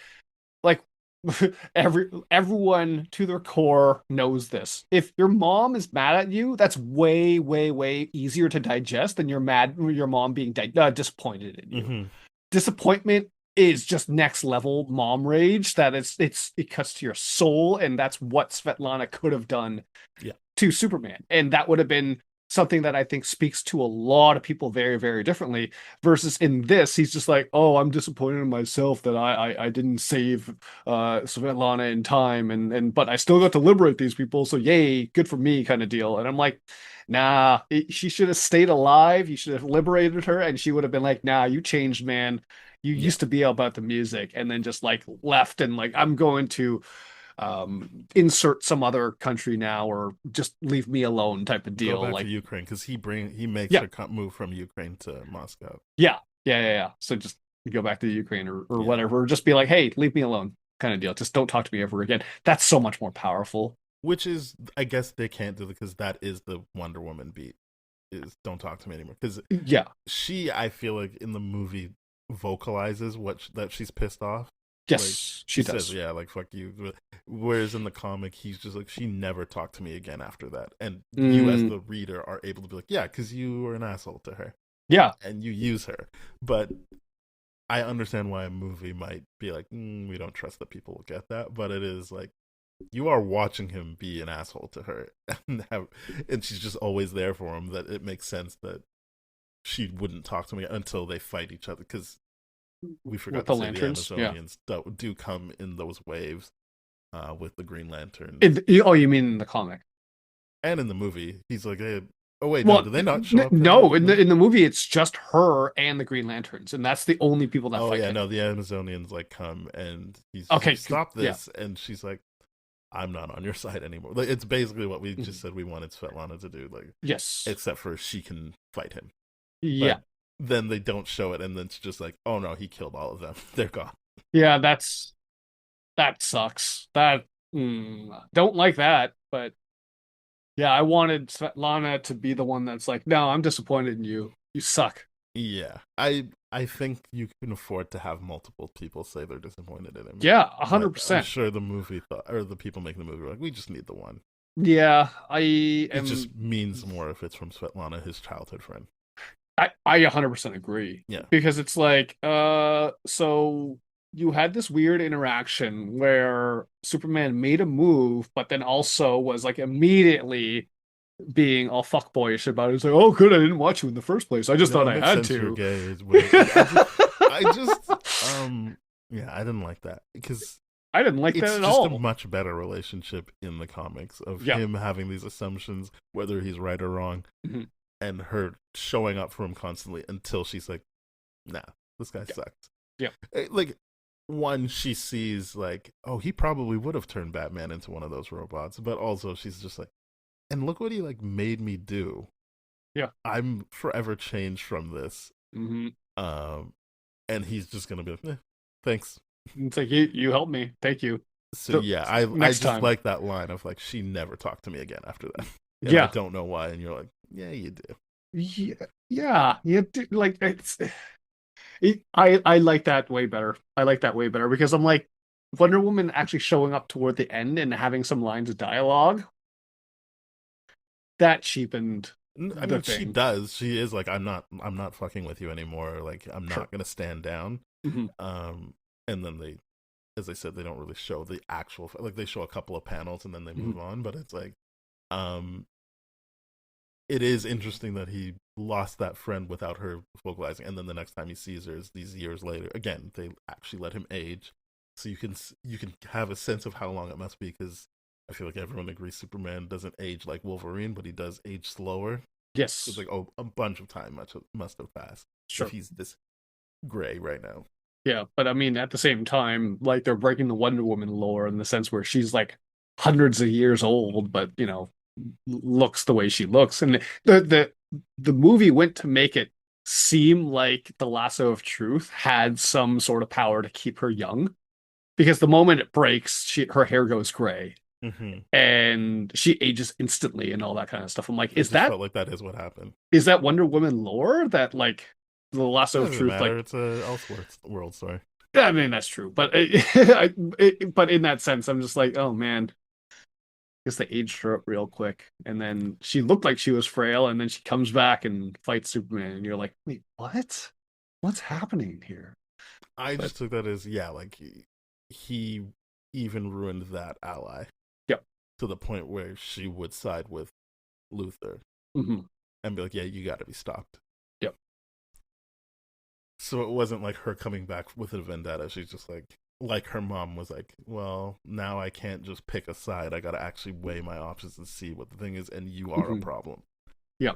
[SPEAKER 4] everyone to their core knows this. If your mom is mad at you, that's way, way, way easier to digest than your mom being disappointed in you.
[SPEAKER 3] hmm
[SPEAKER 4] Disappointment is just next level mom rage that it cuts to your soul, and that's what Svetlana could have done
[SPEAKER 3] yeah,
[SPEAKER 4] to Superman. And that would have been something that I think speaks to a lot of people very, very differently. Versus in this, he's just like, oh, I'm disappointed in myself that I didn't save Svetlana in time, and but I still got to liberate these people, so yay, good for me, kind of deal. And I'm like, nah, she should have stayed alive. You should have liberated her, and she would have been like, nah, you changed, man. You
[SPEAKER 3] yeah.
[SPEAKER 4] used to be about the music, and then just like left and like, I'm going to insert some other country now, or just leave me alone type of
[SPEAKER 3] Go
[SPEAKER 4] deal.
[SPEAKER 3] back to
[SPEAKER 4] Like,
[SPEAKER 3] Ukraine because he makes
[SPEAKER 4] yeah,
[SPEAKER 3] her move from Ukraine to Moscow.
[SPEAKER 4] yeah. So just go back to the Ukraine or
[SPEAKER 3] Yeah,
[SPEAKER 4] whatever, or just be like, hey, leave me alone kind of deal. Just don't talk to me ever again. That's so much more powerful.
[SPEAKER 3] which is, I guess they can't do it because that is the Wonder Woman beat. Is don't talk to me anymore because
[SPEAKER 4] Yeah,
[SPEAKER 3] she, I feel like in the movie vocalizes that she's pissed off. Like
[SPEAKER 4] yes,
[SPEAKER 3] she
[SPEAKER 4] she
[SPEAKER 3] says,
[SPEAKER 4] does.
[SPEAKER 3] "Yeah, like fuck you." Whereas in the comic, he's just like, "She never talked to me again after that." And you, as
[SPEAKER 4] Mm,
[SPEAKER 3] the reader, are able to be like, "Yeah, because you were an asshole to her
[SPEAKER 4] yeah,
[SPEAKER 3] and you use her." But I understand why a movie might be like, "We don't trust that people will get that." But it is like you are watching him be an asshole to her, and she's just always there for him. That it makes sense that she wouldn't talk to me until they fight each other because we
[SPEAKER 4] with
[SPEAKER 3] forgot to
[SPEAKER 4] the
[SPEAKER 3] say the
[SPEAKER 4] lanterns. Yeah.
[SPEAKER 3] Amazonians do come in those waves with the Green Lanterns.
[SPEAKER 4] Oh, you mean in the comic?
[SPEAKER 3] And in the movie, he's like, hey, oh wait, no,
[SPEAKER 4] Well,
[SPEAKER 3] do they not show up in
[SPEAKER 4] no,
[SPEAKER 3] the
[SPEAKER 4] in
[SPEAKER 3] movie?
[SPEAKER 4] the movie, it's just her and the Green Lanterns, and that's the only people that
[SPEAKER 3] Oh
[SPEAKER 4] fight
[SPEAKER 3] yeah,
[SPEAKER 4] him.
[SPEAKER 3] no, the Amazonians like come and he's just
[SPEAKER 4] Okay,
[SPEAKER 3] like, stop
[SPEAKER 4] yeah.
[SPEAKER 3] this, and she's like, I'm not on your side anymore. Like it's basically what we
[SPEAKER 4] Mhm.
[SPEAKER 3] just said we wanted Svetlana to do, like
[SPEAKER 4] Yes.
[SPEAKER 3] except for she can fight him, but
[SPEAKER 4] Yeah.
[SPEAKER 3] then they don't show it, and then it's just like, oh no, he killed all of them. They're gone.
[SPEAKER 4] Yeah, that sucks. That don't like that, but yeah, I wanted Svetlana to be the one that's like, no, I'm disappointed in you. You suck.
[SPEAKER 3] Yeah, I think you can afford to have multiple people say they're disappointed in him.
[SPEAKER 4] Yeah, a
[SPEAKER 3] But
[SPEAKER 4] hundred
[SPEAKER 3] I'm
[SPEAKER 4] percent.
[SPEAKER 3] sure the movie thought, or the people making the movie were like, we just need the one.
[SPEAKER 4] Yeah,
[SPEAKER 3] It just means more if it's from Svetlana, his childhood friend.
[SPEAKER 4] I 100% agree
[SPEAKER 3] Yeah.
[SPEAKER 4] because it's like, so you had this weird interaction where Superman made a move, but then also was like immediately being all fuckboyish about it. It's like, oh, good, I didn't watch you in the first place. I just
[SPEAKER 3] No,
[SPEAKER 4] thought
[SPEAKER 3] it
[SPEAKER 4] I
[SPEAKER 3] makes
[SPEAKER 4] had
[SPEAKER 3] sense you're
[SPEAKER 4] to.
[SPEAKER 3] gay. Is what I just, yeah, I didn't like that because
[SPEAKER 4] I didn't like that
[SPEAKER 3] it's
[SPEAKER 4] at
[SPEAKER 3] just a
[SPEAKER 4] all.
[SPEAKER 3] much better relationship in the comics of
[SPEAKER 4] Yeah.
[SPEAKER 3] him having these assumptions, whether he's right or wrong,
[SPEAKER 4] Mhm.
[SPEAKER 3] and her showing up for him constantly until she's like, nah, this guy
[SPEAKER 4] Yeah.
[SPEAKER 3] sucks.
[SPEAKER 4] Yeah.
[SPEAKER 3] Like, one, she sees, like, oh, he probably would have turned Batman into one of those robots, but also she's just like, and look what he, like, made me do.
[SPEAKER 4] Yeah.
[SPEAKER 3] I'm forever changed from this.
[SPEAKER 4] Hmm.
[SPEAKER 3] Um, and he's just gonna be like, thanks.
[SPEAKER 4] It's like you helped me. Thank you.
[SPEAKER 3] So
[SPEAKER 4] So
[SPEAKER 3] yeah, I
[SPEAKER 4] next
[SPEAKER 3] just
[SPEAKER 4] time.
[SPEAKER 3] like that line of like she never talked to me again after that, and I
[SPEAKER 4] Yeah.
[SPEAKER 3] don't know why. And you're like, yeah, you do.
[SPEAKER 4] Yeah. Yeah. Yeah. Like I like that way better. I like that way better because I'm like Wonder Woman actually showing up toward the end and having some lines of dialogue. that cheapened
[SPEAKER 3] I
[SPEAKER 4] the
[SPEAKER 3] mean, she
[SPEAKER 4] thing.
[SPEAKER 3] does. She is like, I'm not fucking with you anymore. Like, I'm
[SPEAKER 4] Sure.
[SPEAKER 3] not gonna stand down.
[SPEAKER 4] Hmm.
[SPEAKER 3] Um, and then they, as I said, they don't really show the actual, like, they show a couple of panels and then they
[SPEAKER 4] Hmm.
[SPEAKER 3] move on. But it's like, um, it is interesting that he lost that friend without her vocalizing, and then the next time he sees her is these years later. Again, they actually let him age, so you can have a sense of how long it must be, because I feel like everyone agrees Superman doesn't age like Wolverine, but he does age slower. It's
[SPEAKER 4] Yes.
[SPEAKER 3] like, oh, a bunch of time must have passed if
[SPEAKER 4] Sure.
[SPEAKER 3] he's this gray right now.
[SPEAKER 4] Yeah, but I mean, at the same time, like they're breaking the Wonder Woman lore in the sense where she's like hundreds of years old, but looks the way she looks. And the movie went to make it seem like the lasso of truth had some sort of power to keep her young. Because the moment it breaks, her hair goes gray
[SPEAKER 3] Mm-hmm.
[SPEAKER 4] and she ages instantly and all that kind of stuff. I'm like,
[SPEAKER 3] It just felt like that is what happened.
[SPEAKER 4] is that Wonder Woman lore that like the
[SPEAKER 3] It
[SPEAKER 4] lasso of
[SPEAKER 3] doesn't
[SPEAKER 4] truth
[SPEAKER 3] matter.
[SPEAKER 4] like
[SPEAKER 3] It's a Elseworld story.
[SPEAKER 4] I mean, that's true, but but in that sense, I'm just like, oh man, I guess they aged her up real quick, and then she looked like she was frail, and then she comes back and fights Superman, and you're like, wait, what? What's happening here?
[SPEAKER 3] I
[SPEAKER 4] But
[SPEAKER 3] just took that as, yeah, like he even ruined that ally
[SPEAKER 4] yeah,
[SPEAKER 3] to the point where she would side with Luther
[SPEAKER 4] hmm,
[SPEAKER 3] and be like, yeah, you got to be stopped.
[SPEAKER 4] yeah,
[SPEAKER 3] So it wasn't like her coming back with a vendetta. She's just like her mom was like, well, now I can't just pick a side. I got to actually weigh my options and see what the thing is, and you are a
[SPEAKER 4] hmm,
[SPEAKER 3] problem.
[SPEAKER 4] yeah,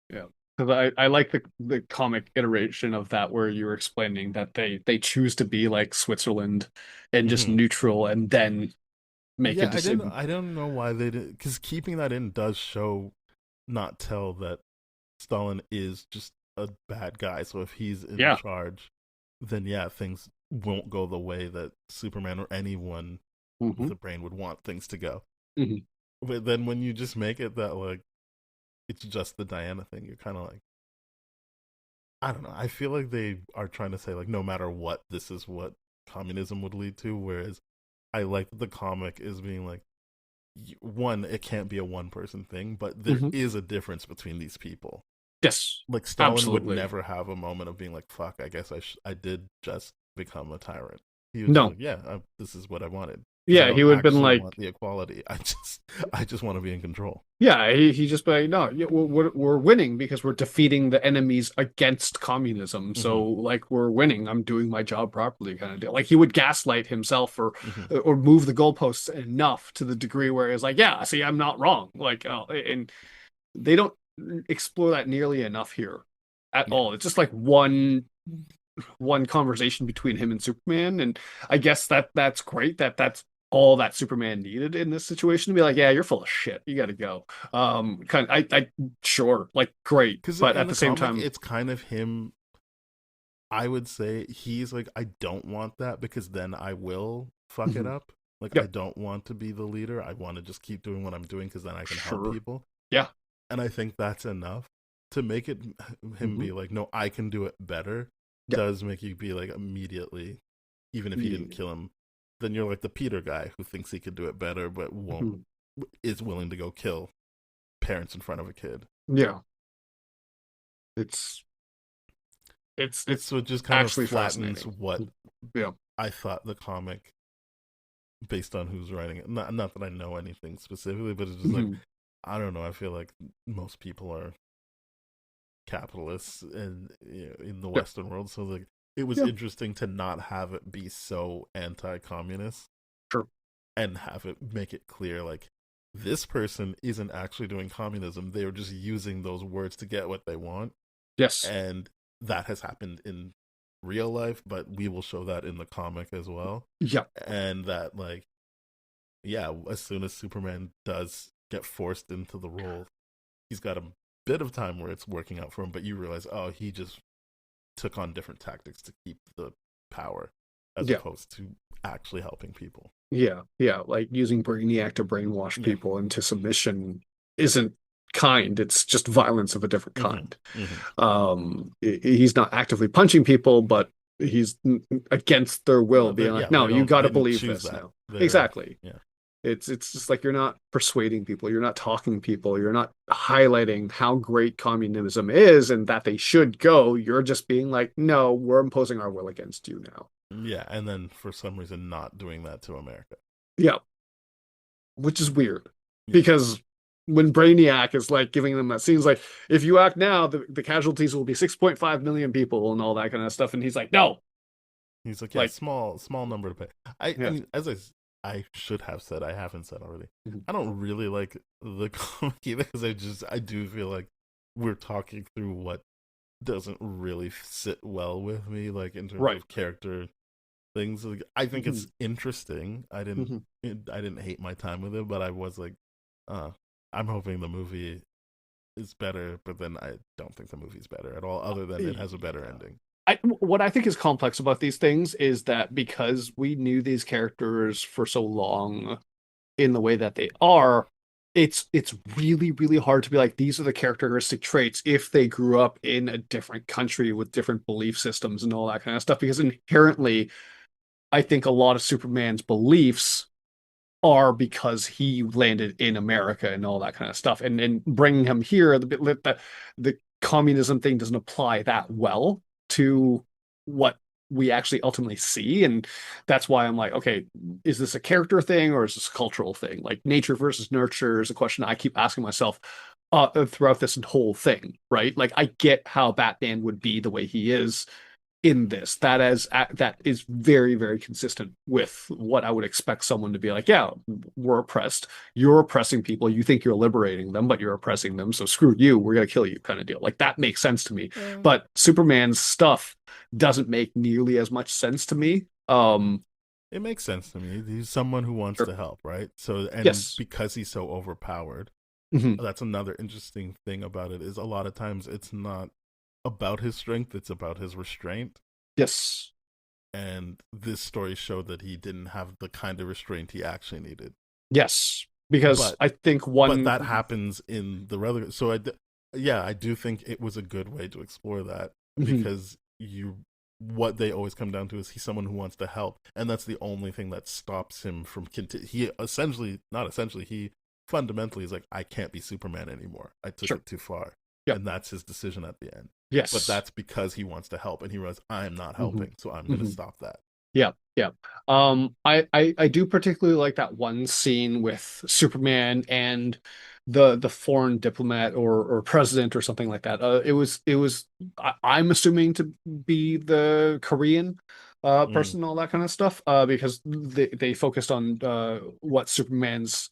[SPEAKER 4] yeah. Because I like the comic iteration of that where you were explaining that they choose to be like Switzerland and just
[SPEAKER 3] Hmm.
[SPEAKER 4] neutral, and then make a
[SPEAKER 3] Yeah,
[SPEAKER 4] decision.
[SPEAKER 3] I don't know why they did, because keeping that in does show, not tell that Stalin is just a bad guy. So if he's in
[SPEAKER 4] Yeah.
[SPEAKER 3] charge, then yeah, things won't go the way that Superman or anyone with
[SPEAKER 4] Hmm.
[SPEAKER 3] a brain would want things to go.
[SPEAKER 4] Hmm.
[SPEAKER 3] But then when you just make it that like it's just the Diana thing, you're kind of like, I don't know. I feel like they are trying to say like no matter what, this is what communism would lead to. Whereas I like that the comic is being like, one, it can't be a one person thing, but there
[SPEAKER 4] Hmm.
[SPEAKER 3] is a difference between these people.
[SPEAKER 4] Yes,
[SPEAKER 3] Like Stalin would
[SPEAKER 4] absolutely.
[SPEAKER 3] never have a moment of being like, "Fuck, I guess I did just become a tyrant." He was just
[SPEAKER 4] No.
[SPEAKER 3] like, "Yeah, this is what I wanted because I
[SPEAKER 4] Yeah,
[SPEAKER 3] don't
[SPEAKER 4] he would have been
[SPEAKER 3] actually
[SPEAKER 4] like,
[SPEAKER 3] want the equality. I just want to be in control."
[SPEAKER 4] yeah, he just be like, no, yeah, we're winning because we're defeating the enemies against communism. So
[SPEAKER 3] Hmm.
[SPEAKER 4] like we're winning. I'm doing my job properly, kind of deal. Like he would gaslight himself
[SPEAKER 3] Hmm.
[SPEAKER 4] or move the goalposts enough to the degree where it's like, yeah, see, I'm not wrong. Like, and they don't explore that nearly enough here at
[SPEAKER 3] Yeah,
[SPEAKER 4] all. It's just like one conversation between him and Superman, and I guess that's great that's all that Superman needed in this situation to be like, yeah, you're full of shit. You got to go. Kind I sure, like great,
[SPEAKER 3] because
[SPEAKER 4] but
[SPEAKER 3] in
[SPEAKER 4] at
[SPEAKER 3] the
[SPEAKER 4] the same
[SPEAKER 3] comic,
[SPEAKER 4] time,
[SPEAKER 3] it's kind of him. I would say he's like, I don't want that because then I will fuck it
[SPEAKER 4] mhm,
[SPEAKER 3] up. Like, I
[SPEAKER 4] yep,
[SPEAKER 3] don't want to be the leader. I want to just keep doing what I'm doing because then I can help
[SPEAKER 4] sure,
[SPEAKER 3] people.
[SPEAKER 4] yeah,
[SPEAKER 3] And I think that's enough to make it him
[SPEAKER 4] hmm,
[SPEAKER 3] be like, no, I can do it better.
[SPEAKER 4] yeah,
[SPEAKER 3] Does make you be like immediately, even if you didn't
[SPEAKER 4] yeah,
[SPEAKER 3] kill him, then you're like the Peter guy who thinks he could do it better, but won't
[SPEAKER 4] mhm,
[SPEAKER 3] is willing to go kill parents in front of a kid.
[SPEAKER 4] yeah. It's it's
[SPEAKER 3] So it just kind of
[SPEAKER 4] actually
[SPEAKER 3] flattens
[SPEAKER 4] fascinating.
[SPEAKER 3] what
[SPEAKER 4] Yeah.
[SPEAKER 3] I thought the comic, based on who's writing it. Not that I know anything specifically, but it's just like,
[SPEAKER 4] Mhm.
[SPEAKER 3] I don't know. I feel like most people are capitalists and, in the
[SPEAKER 4] Yeah.
[SPEAKER 3] Western world. So like it was
[SPEAKER 4] Yeah.
[SPEAKER 3] interesting to not have it be so anti-communist
[SPEAKER 4] Sure.
[SPEAKER 3] and have it make it clear like this person isn't actually doing communism. They're just using those words to get what they want,
[SPEAKER 4] Yes.
[SPEAKER 3] and that has happened in real life. But we will show that in the comic as well,
[SPEAKER 4] Yeah.
[SPEAKER 3] and that like yeah, as soon as Superman does get forced into the role, he's got a bit of time where it's working out for him, but you realize, oh, he just took on different tactics to keep the power as
[SPEAKER 4] Yeah.
[SPEAKER 3] opposed to actually helping people.
[SPEAKER 4] Yeah, yeah, like using Brainiac to brainwash
[SPEAKER 3] Yeah.
[SPEAKER 4] people into submission isn't kind. It's just violence of a different
[SPEAKER 3] Hmm.
[SPEAKER 4] kind.
[SPEAKER 3] Hmm.
[SPEAKER 4] He's not actively punching people, but he's against their will,
[SPEAKER 3] No,
[SPEAKER 4] being
[SPEAKER 3] yeah,
[SPEAKER 4] like, "No, you got
[SPEAKER 3] they
[SPEAKER 4] to
[SPEAKER 3] didn't
[SPEAKER 4] believe
[SPEAKER 3] choose
[SPEAKER 4] this
[SPEAKER 3] that.
[SPEAKER 4] now."
[SPEAKER 3] They're
[SPEAKER 4] Exactly.
[SPEAKER 3] yeah.
[SPEAKER 4] It's just like you're not persuading people, you're not talking to people, you're not highlighting how great communism is and that they should go. You're just being like, no, we're imposing our will against you now.
[SPEAKER 3] Yeah, and then for some reason not doing that to America.
[SPEAKER 4] Yeah, which is weird
[SPEAKER 3] Yeah.
[SPEAKER 4] because when Brainiac is like giving them that scene's like, if you act now, the casualties will be 6.5 million people and all that kind of stuff. And he's like, no,
[SPEAKER 3] He's like, yeah,
[SPEAKER 4] like,
[SPEAKER 3] small number to pay. I
[SPEAKER 4] yeah.
[SPEAKER 3] mean, I should have said, I haven't said already.
[SPEAKER 4] Mhm.
[SPEAKER 3] I don't really like the comic either because I do feel like we're talking through what doesn't really sit well with me, like in terms
[SPEAKER 4] Right.
[SPEAKER 3] of character things. Like, I think
[SPEAKER 4] Mhm.
[SPEAKER 3] it's interesting.
[SPEAKER 4] Mhm.
[SPEAKER 3] I didn't hate my time with it, but I was like, uh, I'm hoping the movie is better, but then I don't think the movie's better at all, other than it has a better
[SPEAKER 4] Yeah.
[SPEAKER 3] ending.
[SPEAKER 4] What I think is complex about these things is that because we knew these characters for so long in the way that they are, it's really, really hard to be like, these are the characteristic traits if they grew up in a different country with different belief systems and all that kind of stuff. Because inherently, I think a lot of Superman's beliefs are because he landed in America and all that kind of stuff. And bringing him here, the communism thing doesn't apply that well to what we actually ultimately see. And that's why I'm like, okay, is this a character thing or is this a cultural thing? Like nature versus nurture is a question I keep asking myself throughout this whole thing, right? Like I get how Batman would be the way he is in this that is very, very consistent with what I would expect someone to be like. Yeah, we're oppressed, you're oppressing people, you think you're liberating them but you're oppressing them, so screw you, we're gonna kill you kind of deal. Like that makes sense to me,
[SPEAKER 3] Yeah.
[SPEAKER 4] but Superman's stuff doesn't make nearly as much sense to me.
[SPEAKER 3] It makes sense to me. He's someone who wants
[SPEAKER 4] Sure.
[SPEAKER 3] to help, right? So, and
[SPEAKER 4] Yes.
[SPEAKER 3] because he's so overpowered,
[SPEAKER 4] Mhm.
[SPEAKER 3] that's another interesting thing about it is a lot of times it's not about his strength, it's about his restraint.
[SPEAKER 4] Yes.
[SPEAKER 3] And this story showed that he didn't have the kind of restraint he actually needed.
[SPEAKER 4] Yes, because
[SPEAKER 3] But
[SPEAKER 4] I think
[SPEAKER 3] that
[SPEAKER 4] one.
[SPEAKER 3] happens in the regular. So yeah, I do think it was a good way to explore that
[SPEAKER 4] Mhm.
[SPEAKER 3] because what they always come down to is he's someone who wants to help, and that's the only thing that stops him from he essentially, not essentially, he fundamentally is like, I can't be Superman anymore. I took
[SPEAKER 4] Sure.
[SPEAKER 3] it too far,
[SPEAKER 4] Yeah.
[SPEAKER 3] and that's his decision at the end. But
[SPEAKER 4] Yes.
[SPEAKER 3] that's because he wants to help, and he realizes I'm not
[SPEAKER 4] Mhm.
[SPEAKER 3] helping, so I'm going to
[SPEAKER 4] Mhm.
[SPEAKER 3] stop that.
[SPEAKER 4] Yeah, yeah. I do particularly like that one scene with Superman and the foreign diplomat or president or something like that. It was I'm assuming to be the Korean
[SPEAKER 3] Mm,
[SPEAKER 4] person and all that kind of stuff because they focused on what Superman's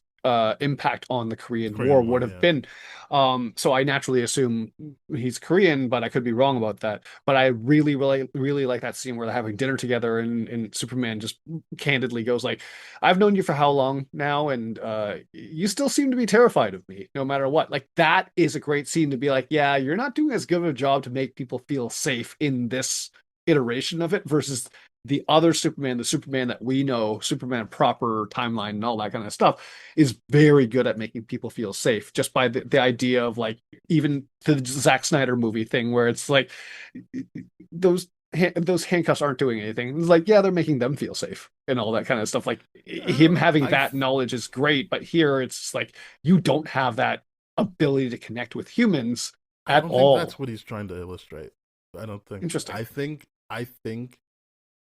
[SPEAKER 4] impact on the
[SPEAKER 3] the
[SPEAKER 4] Korean War
[SPEAKER 3] Korean
[SPEAKER 4] would
[SPEAKER 3] War,
[SPEAKER 4] have
[SPEAKER 3] yeah.
[SPEAKER 4] been. So I naturally assume he's Korean, but I could be wrong about that. But I really, really, really like that scene where they're having dinner together, and Superman just candidly goes like, "I've known you for how long now, and you still seem to be terrified of me, no matter what." Like that is a great scene to be like, "Yeah, you're not doing as good of a job to make people feel safe in this iteration of it versus." The other Superman, the Superman that we know, Superman proper timeline and all that kind of stuff, is very good at making people feel safe just by the idea of like even the Zack Snyder movie thing where it's like those those handcuffs aren't doing anything. It's like, yeah, they're making them feel safe and all that kind of stuff. Like
[SPEAKER 3] I don't
[SPEAKER 4] him
[SPEAKER 3] know.
[SPEAKER 4] having that knowledge is great, but here it's like you don't have that ability to connect with humans
[SPEAKER 3] I
[SPEAKER 4] at
[SPEAKER 3] don't think
[SPEAKER 4] all.
[SPEAKER 3] that's what he's trying to illustrate. I don't think.
[SPEAKER 4] Interesting.
[SPEAKER 3] I think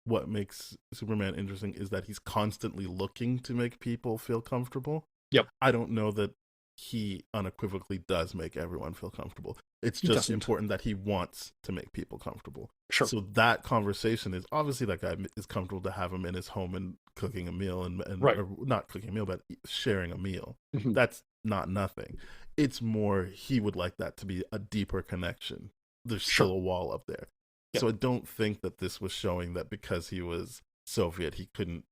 [SPEAKER 3] what makes Superman interesting is that he's constantly looking to make people feel comfortable.
[SPEAKER 4] Yep.
[SPEAKER 3] I don't know that he unequivocally does make everyone feel comfortable. It's
[SPEAKER 4] He
[SPEAKER 3] just
[SPEAKER 4] doesn't.
[SPEAKER 3] important that he wants to make people comfortable.
[SPEAKER 4] Sure.
[SPEAKER 3] So that conversation is obviously that guy is comfortable to have him in his home and cooking a meal and
[SPEAKER 4] Right.
[SPEAKER 3] or not cooking a meal, but sharing a meal.
[SPEAKER 4] Mhm.
[SPEAKER 3] That's not nothing. It's more he would like that to be a deeper connection. There's still
[SPEAKER 4] Sure.
[SPEAKER 3] a wall up there.
[SPEAKER 4] Yep.
[SPEAKER 3] So I don't think that this was showing that because he was Soviet, he couldn't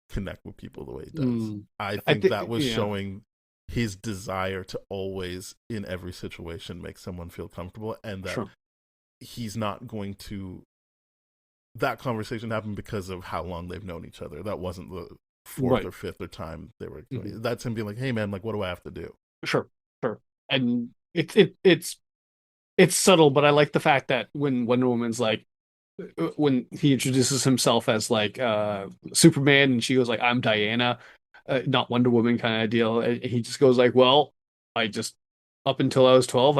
[SPEAKER 3] connect with people the way he does.
[SPEAKER 4] Mm.
[SPEAKER 3] I
[SPEAKER 4] I
[SPEAKER 3] think
[SPEAKER 4] think
[SPEAKER 3] that was
[SPEAKER 4] yeah.
[SPEAKER 3] showing his desire to always, in every situation, make someone feel comfortable, and that
[SPEAKER 4] Sure.
[SPEAKER 3] he's not going to. That conversation happened because of how long they've known each other. That wasn't the fourth
[SPEAKER 4] Right.
[SPEAKER 3] or fifth or time they were doing
[SPEAKER 4] Mhm.
[SPEAKER 3] it. That's him being like, "Hey, man, like, what do I have to do?"
[SPEAKER 4] Sure. Sure. And it's subtle, but I like the fact that when Wonder Woman's like when he introduces himself as like Superman and she goes like I'm Diana, not Wonder Woman kind of deal. He just goes like, well, I just up until I was 12,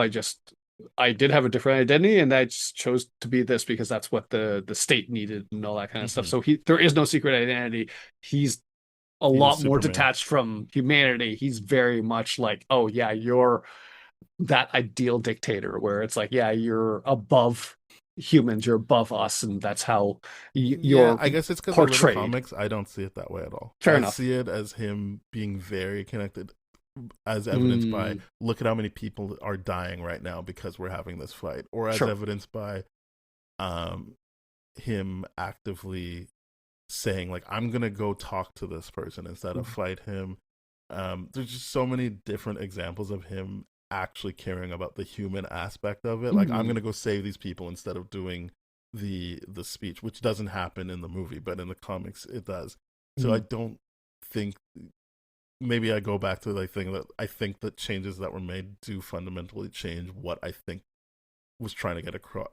[SPEAKER 4] I did have a different identity, and I just chose to be this because that's what the state needed and all that kind of stuff.
[SPEAKER 3] Hmm.
[SPEAKER 4] So there is no secret identity. He's a
[SPEAKER 3] He is
[SPEAKER 4] lot more
[SPEAKER 3] Superman.
[SPEAKER 4] detached from humanity. He's very much like, oh yeah, you're that ideal dictator where it's like, yeah, you're above humans, you're above us, and that's how
[SPEAKER 3] Yeah,
[SPEAKER 4] you're
[SPEAKER 3] I guess it's because I read the
[SPEAKER 4] portrayed.
[SPEAKER 3] comics. I don't see it that way at all.
[SPEAKER 4] Fair
[SPEAKER 3] I
[SPEAKER 4] enough.
[SPEAKER 3] see it as him being very connected, as evidenced by
[SPEAKER 4] Mm,
[SPEAKER 3] look at how many people are dying right now because we're having this fight, or as
[SPEAKER 4] sure.
[SPEAKER 3] evidenced by um him actively saying like I'm gonna go talk to this person instead of fight him. There's just so many different examples of him actually caring about the human aspect of it. Like I'm
[SPEAKER 4] Mm,
[SPEAKER 3] gonna go save these people instead of doing the speech, which doesn't happen in the movie, but in the comics it does. So I
[SPEAKER 4] mm,
[SPEAKER 3] don't think, maybe I go back to the thing that I think that changes that were made do fundamentally change what I think was trying to get across,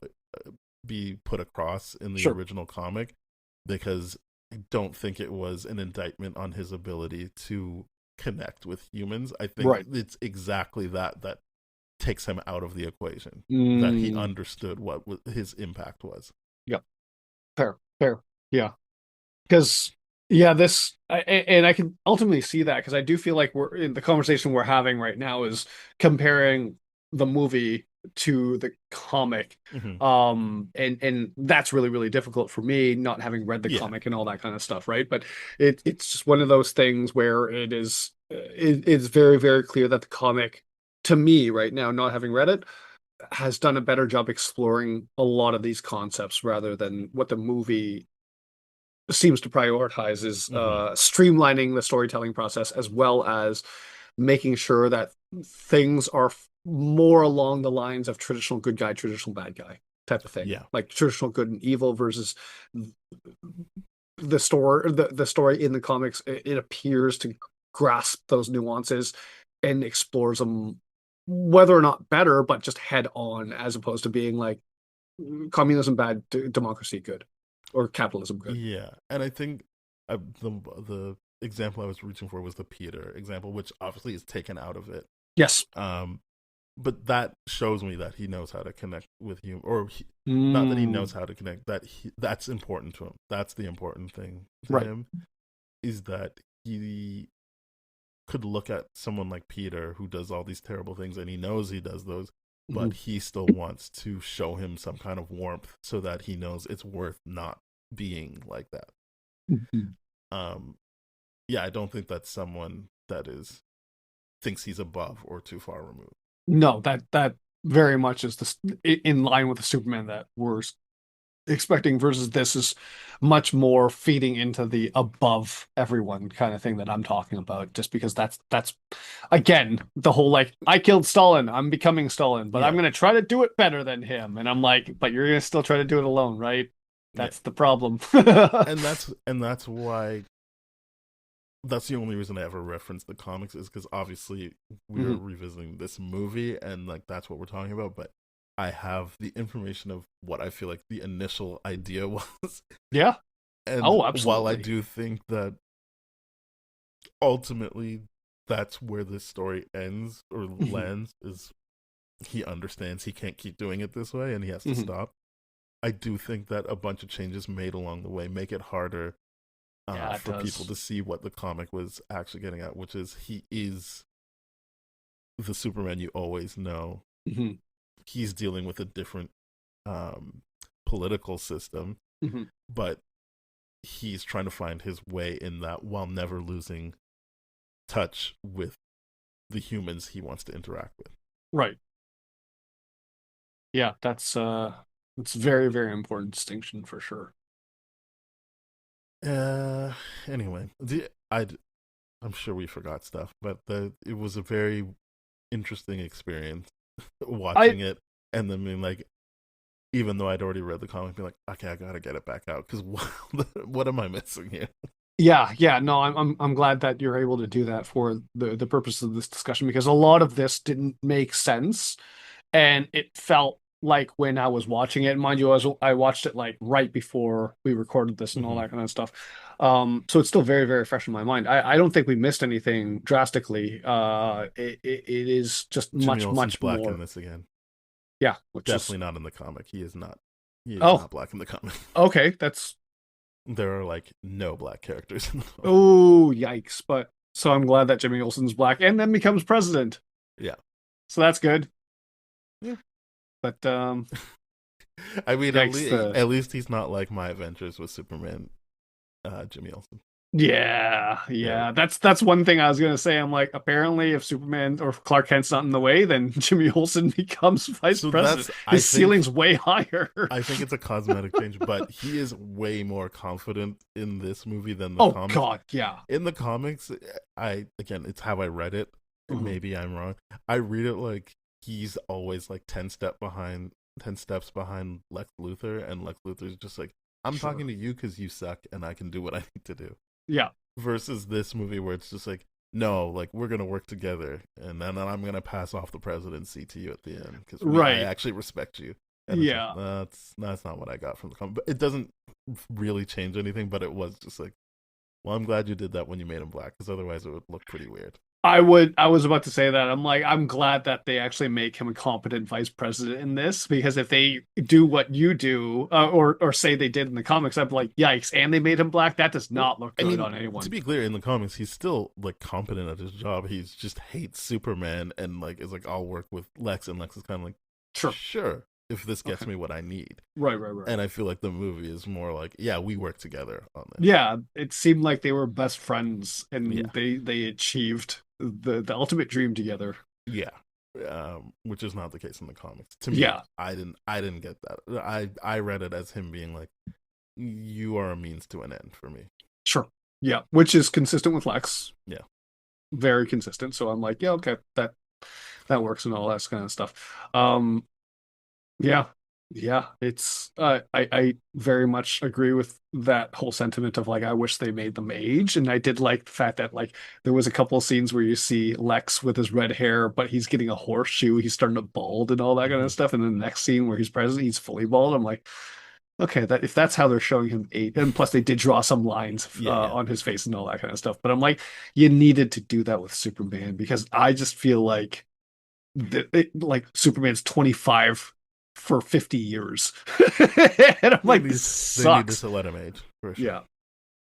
[SPEAKER 3] be put across in the
[SPEAKER 4] sure.
[SPEAKER 3] original comic, because I don't think it was an indictment on his ability to connect with humans. I think
[SPEAKER 4] Right.
[SPEAKER 3] it's exactly that takes him out of the equation. That he
[SPEAKER 4] Mm,
[SPEAKER 3] understood what his impact was.
[SPEAKER 4] yeah. Fair. Fair. Yeah. Because yeah, and I can ultimately see that because I do feel like we're in the conversation we're having right now is comparing the movie to the comic.
[SPEAKER 3] Hmm.
[SPEAKER 4] And that's really, really difficult for me, not having read the
[SPEAKER 3] Yeah,
[SPEAKER 4] comic and all that kind of stuff, right? But it's just one of those things where it's very, very clear that the comic, to me right now, not having read it, has done a better job exploring a lot of these concepts rather than what the movie seems to prioritize is
[SPEAKER 3] hmm,
[SPEAKER 4] streamlining the storytelling process as well as making sure that things are more along the lines of traditional good guy, traditional bad guy type of thing,
[SPEAKER 3] yeah,
[SPEAKER 4] like traditional good and evil versus the story in the comics. It appears to grasp those nuances and explores them whether or not better, but just head on as opposed to being like communism bad, democracy good, or capitalism good.
[SPEAKER 3] yeah. And I think the example I was reaching for was the Peter example, which obviously is taken out of it.
[SPEAKER 4] Yes.
[SPEAKER 3] Um, but that shows me that he knows how to connect with you, or not that he
[SPEAKER 4] Mm,
[SPEAKER 3] knows how to connect. That's important to him. That's the important thing to
[SPEAKER 4] right.
[SPEAKER 3] him, is that he could look at someone like Peter who does all these terrible things, and he knows he does those, but
[SPEAKER 4] Mhm.
[SPEAKER 3] he still wants to show him some kind of warmth so that he knows it's worth not being like that.
[SPEAKER 4] Mhm.
[SPEAKER 3] Um, yeah, I don't think that's someone that is thinks he's above or too far removed.
[SPEAKER 4] No, that very much is in line with the Superman that we're expecting versus this is much more feeding into the above everyone kind of thing that I'm talking about just because that's again the whole like I killed Stalin, I'm becoming Stalin, but I'm
[SPEAKER 3] Yeah,
[SPEAKER 4] gonna try to do it better than him. And I'm like, but you're gonna still try to do it alone, right?
[SPEAKER 3] yeah,
[SPEAKER 4] That's the problem.
[SPEAKER 3] and that's why that's the only reason I ever reference the comics, is because obviously we are
[SPEAKER 4] Mhm.
[SPEAKER 3] revisiting this movie and like that's what we're talking about. But I have the information of what I feel like the initial idea was,
[SPEAKER 4] Yeah.
[SPEAKER 3] and
[SPEAKER 4] Oh,
[SPEAKER 3] while I
[SPEAKER 4] absolutely.
[SPEAKER 3] do think that ultimately that's where this story ends or
[SPEAKER 4] Mhm.
[SPEAKER 3] lands, is he understands he can't keep doing it this way and he has to
[SPEAKER 4] Mhm.
[SPEAKER 3] stop. I do think that a bunch of changes made along the way make it harder
[SPEAKER 4] Yeah, it
[SPEAKER 3] for people
[SPEAKER 4] does.
[SPEAKER 3] to see what the comic was actually getting at, which is he is the Superman you always know.
[SPEAKER 4] Mhm.
[SPEAKER 3] He's dealing with a different um, political system,
[SPEAKER 4] Mhm.
[SPEAKER 3] but he's trying to find his way in that while never losing touch with the humans he wants to interact with.
[SPEAKER 4] Right. Yeah, it's very, very important distinction for sure.
[SPEAKER 3] Uh, anyway, I'm sure we forgot stuff, but it was a very interesting experience
[SPEAKER 4] I
[SPEAKER 3] watching it, and then being like, even though I'd already read the comic, be like, okay, I gotta get it back out because what am I missing here?
[SPEAKER 4] Yeah, yeah, no, I'm glad that you're able to do that for the purpose of this discussion because a lot of this didn't make sense and it felt like when I was watching it. Mind you, I watched it like right before we recorded this and all
[SPEAKER 3] Hmm.
[SPEAKER 4] that kind of stuff. So it's still very, very fresh in my mind. I don't think we missed anything drastically. It is just
[SPEAKER 3] Jimmy
[SPEAKER 4] much,
[SPEAKER 3] Olsen's
[SPEAKER 4] much
[SPEAKER 3] black in
[SPEAKER 4] more.
[SPEAKER 3] this again.
[SPEAKER 4] Yeah, which is
[SPEAKER 3] Definitely not in the comic. He is not. He is
[SPEAKER 4] oh,
[SPEAKER 3] not black in the comic.
[SPEAKER 4] okay. That's
[SPEAKER 3] There are like no black characters in the comic.
[SPEAKER 4] oh yikes. But so I'm glad that Jimmy Olsen's black and then becomes president.
[SPEAKER 3] Yeah.
[SPEAKER 4] So that's good.
[SPEAKER 3] Yeah.
[SPEAKER 4] But
[SPEAKER 3] I mean,
[SPEAKER 4] yikes.
[SPEAKER 3] at least he's not like my adventures with Superman, Jimmy Olsen.
[SPEAKER 4] Yeah,
[SPEAKER 3] Yeah.
[SPEAKER 4] yeah. That's one thing I was gonna say. I'm like, apparently, if Superman or Clark Kent's not in the way, then Jimmy Olsen becomes vice
[SPEAKER 3] So
[SPEAKER 4] president.
[SPEAKER 3] that's
[SPEAKER 4] His ceiling's way higher.
[SPEAKER 3] I think it's a cosmetic change, but he is way more confident in this movie than the
[SPEAKER 4] Oh
[SPEAKER 3] comics.
[SPEAKER 4] God, yeah.
[SPEAKER 3] In the comics, it's how I read it.
[SPEAKER 4] Mhm.
[SPEAKER 3] Maybe I'm wrong. I read it like he's always like 10 steps behind Lex Luthor, and Lex Luthor's just like, I'm
[SPEAKER 4] Sure.
[SPEAKER 3] talking to you because you suck and I can do what I need to do.
[SPEAKER 4] Yeah,
[SPEAKER 3] Versus this movie where it's just like, no, like we're gonna work together, and then I'm gonna pass off the presidency to you at the end because I
[SPEAKER 4] right.
[SPEAKER 3] actually respect you. And it's
[SPEAKER 4] Yeah.
[SPEAKER 3] like, that's not what I got from the comic. But it doesn't really change anything. But it was just like, well, I'm glad you did that when you made him black, because otherwise it would look pretty weird.
[SPEAKER 4] I was about to say that. I'm like, I'm glad that they actually make him a competent vice president in this, because if they do what you do, or say they did in the comics, I'm like, yikes, and they made him black. That does
[SPEAKER 3] Well,
[SPEAKER 4] not look
[SPEAKER 3] I
[SPEAKER 4] good
[SPEAKER 3] mean,
[SPEAKER 4] on anyone.
[SPEAKER 3] to be clear, in the comics, he's still like competent at his job. He just hates Superman and like is like, I'll work with Lex, and Lex is kind of like,
[SPEAKER 4] Sure.
[SPEAKER 3] sure, if this gets
[SPEAKER 4] Okay.
[SPEAKER 3] me what I need.
[SPEAKER 4] Right, right, right.
[SPEAKER 3] And I feel like the movie is more like, yeah, we work together on this.
[SPEAKER 4] Yeah, it seemed like they were best friends and
[SPEAKER 3] Yeah.
[SPEAKER 4] they achieved the ultimate dream together.
[SPEAKER 3] Yeah. Which is not the case in the comics. To me,
[SPEAKER 4] Yeah.
[SPEAKER 3] I didn't get that. I read it as him being like, you are a means to an end for me.
[SPEAKER 4] Sure. Yeah, which is consistent with Lex.
[SPEAKER 3] Yeah.
[SPEAKER 4] Very consistent. So I'm like, yeah, okay, that works and all that kind of stuff. Yeah. Yeah, it's I very much agree with that whole sentiment of like, I wish they made them age. And I did like the fact that like there was a couple of scenes where you see Lex with his red hair, but he's getting a horseshoe, he's starting to bald and all that kind of stuff. And then the next scene where he's president, he's fully bald. I'm like, okay, that if that's how they're showing him age, and plus they did draw some lines
[SPEAKER 3] Yeah.
[SPEAKER 4] on his face and all that kind of stuff. But I'm like, you needed to do that with Superman, because I just feel like like Superman's 25 for 50 years. And I'm like, this
[SPEAKER 3] They need
[SPEAKER 4] sucks.
[SPEAKER 3] to let him age for sure.
[SPEAKER 4] Yeah.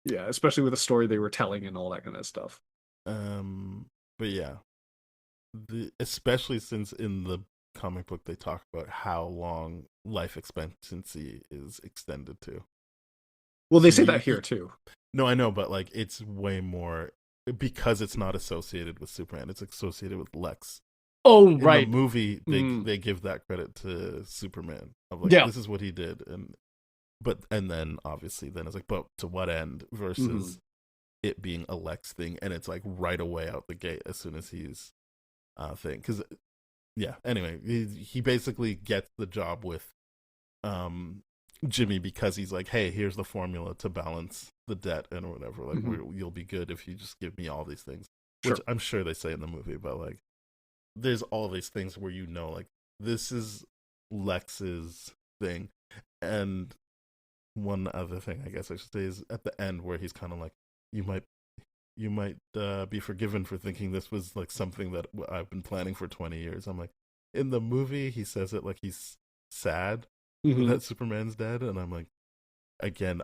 [SPEAKER 4] Yeah, especially with the story they were telling and all that kind of stuff.
[SPEAKER 3] But yeah, especially since in the comic book they talk about how long life expectancy is extended to.
[SPEAKER 4] Well, they
[SPEAKER 3] So
[SPEAKER 4] say
[SPEAKER 3] you-
[SPEAKER 4] that here too.
[SPEAKER 3] No, I know, but like it's way more because it's not associated with Superman. It's associated with Lex.
[SPEAKER 4] Oh,
[SPEAKER 3] In
[SPEAKER 4] right.
[SPEAKER 3] the movie,
[SPEAKER 4] Mm.
[SPEAKER 3] they give that credit to Superman of like,
[SPEAKER 4] Yeah.
[SPEAKER 3] this is what he did, and then obviously then it's like, but to what end versus it being a Lex thing, and it's like right away out the gate as soon as he's thing, because yeah. Anyway, he basically gets the job with Jimmy because he's like, hey, here's the formula to balance the debt and whatever. Like, you'll be good if you just give me all these things,
[SPEAKER 4] Sure.
[SPEAKER 3] which I'm sure they say in the movie, but like, there's all these things where you know, like, this is Lex's thing. And one other thing I guess I should say is at the end where he's kind of like, you might be forgiven for thinking this was like something that I've been planning for 20 years. I'm like, in the movie he says it like he's sad that Superman's dead, and I'm like, again,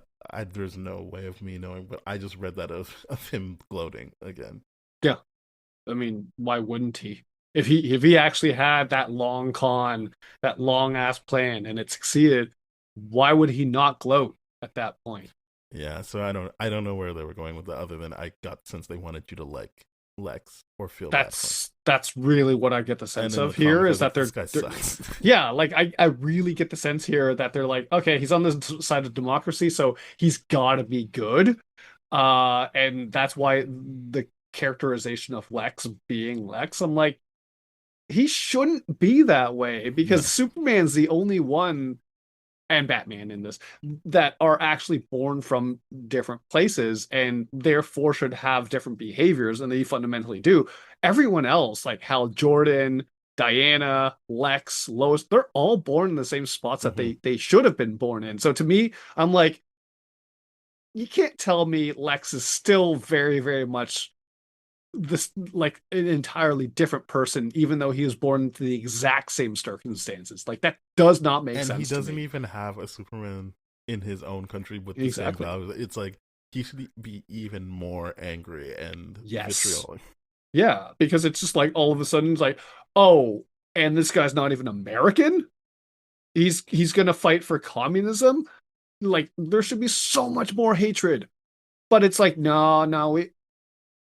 [SPEAKER 3] there's no way of me knowing, but I just read that of him gloating again.
[SPEAKER 4] Yeah. I mean, why wouldn't he? If he actually had that long con, that long ass plan, and it succeeded, why would he not gloat at that point?
[SPEAKER 3] Yeah, so I don't know where they were going with that, other than I got the sense they wanted you to like Lex or feel bad for him.
[SPEAKER 4] That's really what I get the
[SPEAKER 3] And
[SPEAKER 4] sense
[SPEAKER 3] in
[SPEAKER 4] of
[SPEAKER 3] the
[SPEAKER 4] here
[SPEAKER 3] comic,
[SPEAKER 4] is that
[SPEAKER 3] this guy
[SPEAKER 4] they're
[SPEAKER 3] sucks.
[SPEAKER 4] yeah, like I really get the sense here that they're like, okay, he's on the side of democracy, so he's got to be good. And that's why the characterization of Lex being Lex, I'm like, he shouldn't be that way, because
[SPEAKER 3] No.
[SPEAKER 4] Superman's the only one, and Batman in this, that are actually born from different places and therefore should have different behaviors, and they fundamentally do. Everyone else, like Hal Jordan, Diana, Lex, Lois, they're all born in the same spots that
[SPEAKER 3] Hmm.
[SPEAKER 4] they should have been born in. So to me, I'm like, you can't tell me Lex is still very, very much this like an entirely different person, even though he was born into the exact same circumstances. Like that does not make
[SPEAKER 3] And he
[SPEAKER 4] sense to
[SPEAKER 3] doesn't
[SPEAKER 4] me.
[SPEAKER 3] even have a Superman in his own country with the same
[SPEAKER 4] Exactly.
[SPEAKER 3] values. It's like he should be even more angry and
[SPEAKER 4] Yes.
[SPEAKER 3] vitriolic.
[SPEAKER 4] Yeah, because it's just like all of a sudden it's like, oh, and this guy's not even American. He's gonna fight for communism. Like there should be so much more hatred, but it's like no, no,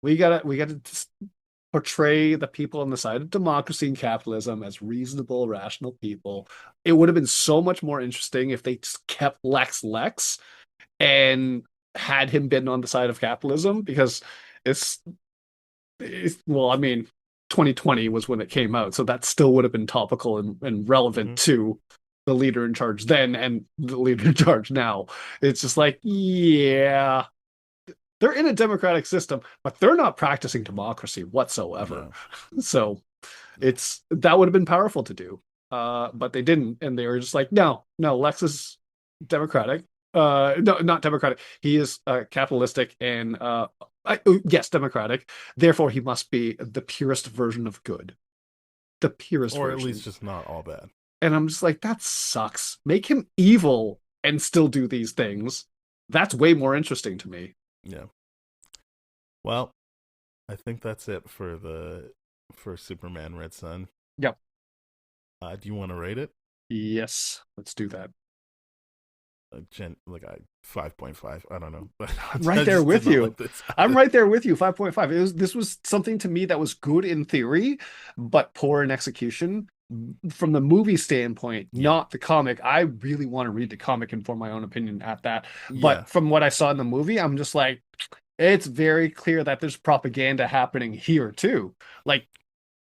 [SPEAKER 4] we gotta portray the people on the side of democracy and capitalism as reasonable, rational people. It would have been so much more interesting if they just kept Lex and had him been on the side of capitalism because it's, well, I mean, 2020 was when it came out, so that still would have been topical and relevant
[SPEAKER 3] Hmm.
[SPEAKER 4] to the leader in charge then and the leader in charge now. It's just like, yeah, they're in a democratic system, but they're not practicing democracy whatsoever.
[SPEAKER 3] No.
[SPEAKER 4] So it's that would have been powerful to do. But they didn't, and they were just like, no, no, Lex is democratic. No, not democratic. He is capitalistic and yes, democratic. Therefore, he must be the purest version of good, the purest
[SPEAKER 3] Or at least
[SPEAKER 4] version.
[SPEAKER 3] just not all bad.
[SPEAKER 4] And I'm just like, that sucks. Make him evil and still do these things. That's way more interesting to me.
[SPEAKER 3] Yeah. Well, I think that's it for Superman Red Sun.
[SPEAKER 4] Yep.
[SPEAKER 3] Do you want to rate it?
[SPEAKER 4] Yes, let's do that.
[SPEAKER 3] Like I 5.5. I don't know.
[SPEAKER 4] I'm
[SPEAKER 3] I
[SPEAKER 4] right there
[SPEAKER 3] just did
[SPEAKER 4] with
[SPEAKER 3] not
[SPEAKER 4] you.
[SPEAKER 3] like this.
[SPEAKER 4] I'm right there with you. 5.5. This was something to me that was good in theory, but poor in execution. From the movie standpoint,
[SPEAKER 3] Yeah.
[SPEAKER 4] not the comic. I really want to read the comic and form my own opinion at that.
[SPEAKER 3] Yeah.
[SPEAKER 4] But from what I saw in the movie, I'm just like, it's very clear that there's propaganda happening here too. Like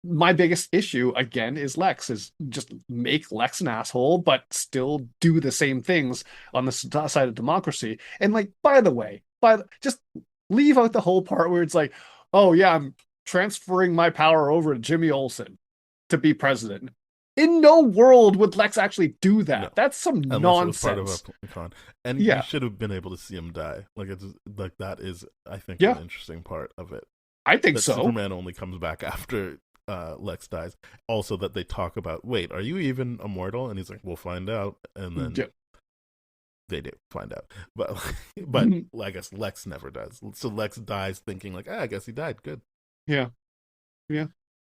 [SPEAKER 4] my biggest issue again is Lex is just make Lex an asshole, but still do the same things on the side of democracy. And like, by the way, just leave out the whole part where it's like, oh yeah, I'm transferring my power over to Jimmy Olsen to be president. In no world would Lex actually do
[SPEAKER 3] No.
[SPEAKER 4] that. That's some
[SPEAKER 3] Unless it was part of
[SPEAKER 4] nonsense.
[SPEAKER 3] a con. And you
[SPEAKER 4] Yeah,
[SPEAKER 3] should have been able to see him die. Like it's like that is I think an
[SPEAKER 4] yeah,
[SPEAKER 3] interesting part of it.
[SPEAKER 4] I think
[SPEAKER 3] That
[SPEAKER 4] so.
[SPEAKER 3] Superman only comes back after Lex dies. Also, that they talk about, wait, are you even immortal? And he's like, we'll find out. And then
[SPEAKER 4] Yeah.
[SPEAKER 3] they do find out. But I guess Lex never does. So Lex dies thinking like, I guess he died. Good.
[SPEAKER 4] Yeah. Yeah.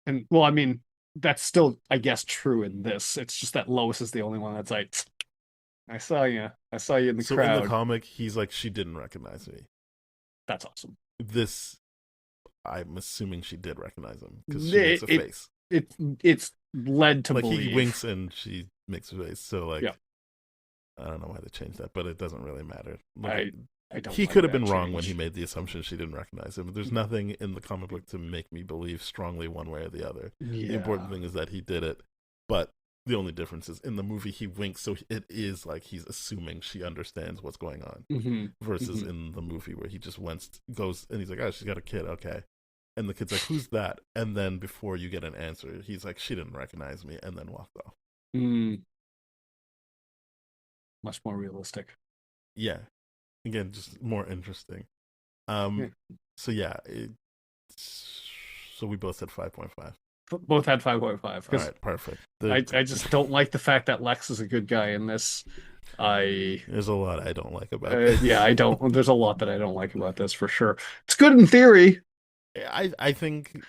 [SPEAKER 4] And well, I mean, that's still, I guess, true in this. It's just that Lois is the only one that's like, I saw you. I saw you in the
[SPEAKER 3] So in the
[SPEAKER 4] crowd.
[SPEAKER 3] comic, he's like, she didn't recognize me.
[SPEAKER 4] That's awesome.
[SPEAKER 3] This, I'm assuming she did recognize him because she makes
[SPEAKER 4] It,
[SPEAKER 3] a
[SPEAKER 4] it,
[SPEAKER 3] face.
[SPEAKER 4] it's led to
[SPEAKER 3] Like he
[SPEAKER 4] believe.
[SPEAKER 3] winks and she makes a face. So like,
[SPEAKER 4] Yeah.
[SPEAKER 3] I don't know why they changed that, but it doesn't really matter. Like,
[SPEAKER 4] I don't
[SPEAKER 3] he
[SPEAKER 4] like
[SPEAKER 3] could have
[SPEAKER 4] that
[SPEAKER 3] been wrong when he
[SPEAKER 4] change.
[SPEAKER 3] made the assumption she didn't recognize him. There's nothing in the comic book to make me believe strongly one way or the other. The important
[SPEAKER 4] Yeah.
[SPEAKER 3] thing is that he did it, but the only difference is in the movie he winks, so it is like he's assuming she understands what's going on,
[SPEAKER 4] Hmm.
[SPEAKER 3] versus
[SPEAKER 4] Hmm.
[SPEAKER 3] in the movie where he just goes and he's like, oh, she's got a kid, okay. And the kid's like, who's that? And then before you get an answer, he's like, she didn't recognize me, and then walked off.
[SPEAKER 4] Mm, much more realistic.
[SPEAKER 3] Yeah. Again, just more interesting.
[SPEAKER 4] Yeah.
[SPEAKER 3] So yeah, so we both said 5.5.
[SPEAKER 4] Both had 5.5
[SPEAKER 3] All
[SPEAKER 4] because
[SPEAKER 3] right, perfect.
[SPEAKER 4] I just don't like the fact that Lex is a good guy in this. I
[SPEAKER 3] There's a lot I don't like about this.
[SPEAKER 4] yeah, I don't. There's a lot that I don't like about this for sure. It's good in theory.
[SPEAKER 3] I think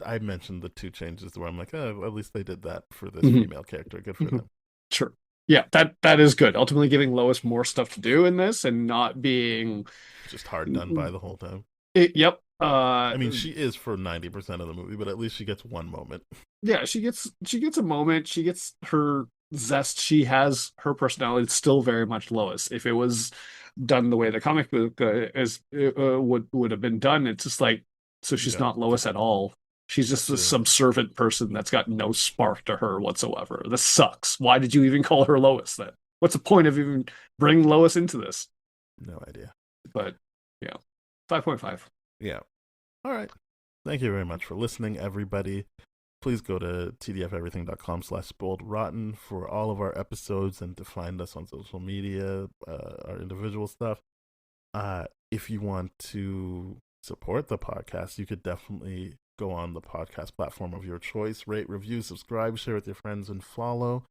[SPEAKER 3] I mentioned the two changes where I'm like, oh, at least they did that for this
[SPEAKER 4] Mhm.
[SPEAKER 3] female character. Good for them.
[SPEAKER 4] Sure. Yeah, that is good. Ultimately giving Lois more stuff to do in this and not being
[SPEAKER 3] Just hard done by the whole time.
[SPEAKER 4] yep.
[SPEAKER 3] I mean, she is for 90% of the movie, but at least she gets one moment.
[SPEAKER 4] Yeah, she gets a moment. She gets her zest. She has her personality. It's still very much Lois. If it was done the way the comic book would have been done, it's just like so she's
[SPEAKER 3] Yeah,
[SPEAKER 4] not Lois at all. She's just a
[SPEAKER 3] absolutely.
[SPEAKER 4] subservient person that's got no spark to her whatsoever. This sucks. Why did you even call her Lois then? What's the point of even bringing Lois into this?
[SPEAKER 3] No idea.
[SPEAKER 4] But yeah, 5.5.
[SPEAKER 3] Yeah. All right. Thank you very much for listening, everybody. please go to tdfeverything.com/spoiledrotten for all of our episodes and to find us on social media, our individual stuff. If you want to support the podcast, you could definitely go on the podcast platform of your choice, rate, review, subscribe, share with your friends, and follow.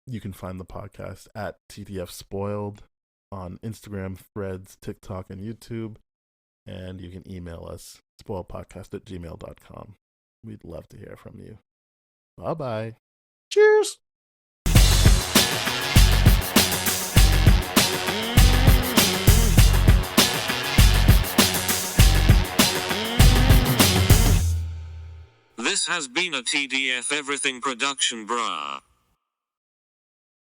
[SPEAKER 3] You can find the podcast at TDF Spoiled on Instagram, Threads, TikTok, and YouTube. And you can email us, spoiledpodcast@gmail.com. We'd love to hear from you. Bye-bye.
[SPEAKER 4] Cheers.
[SPEAKER 1] This has been a TDF Everything production, brah.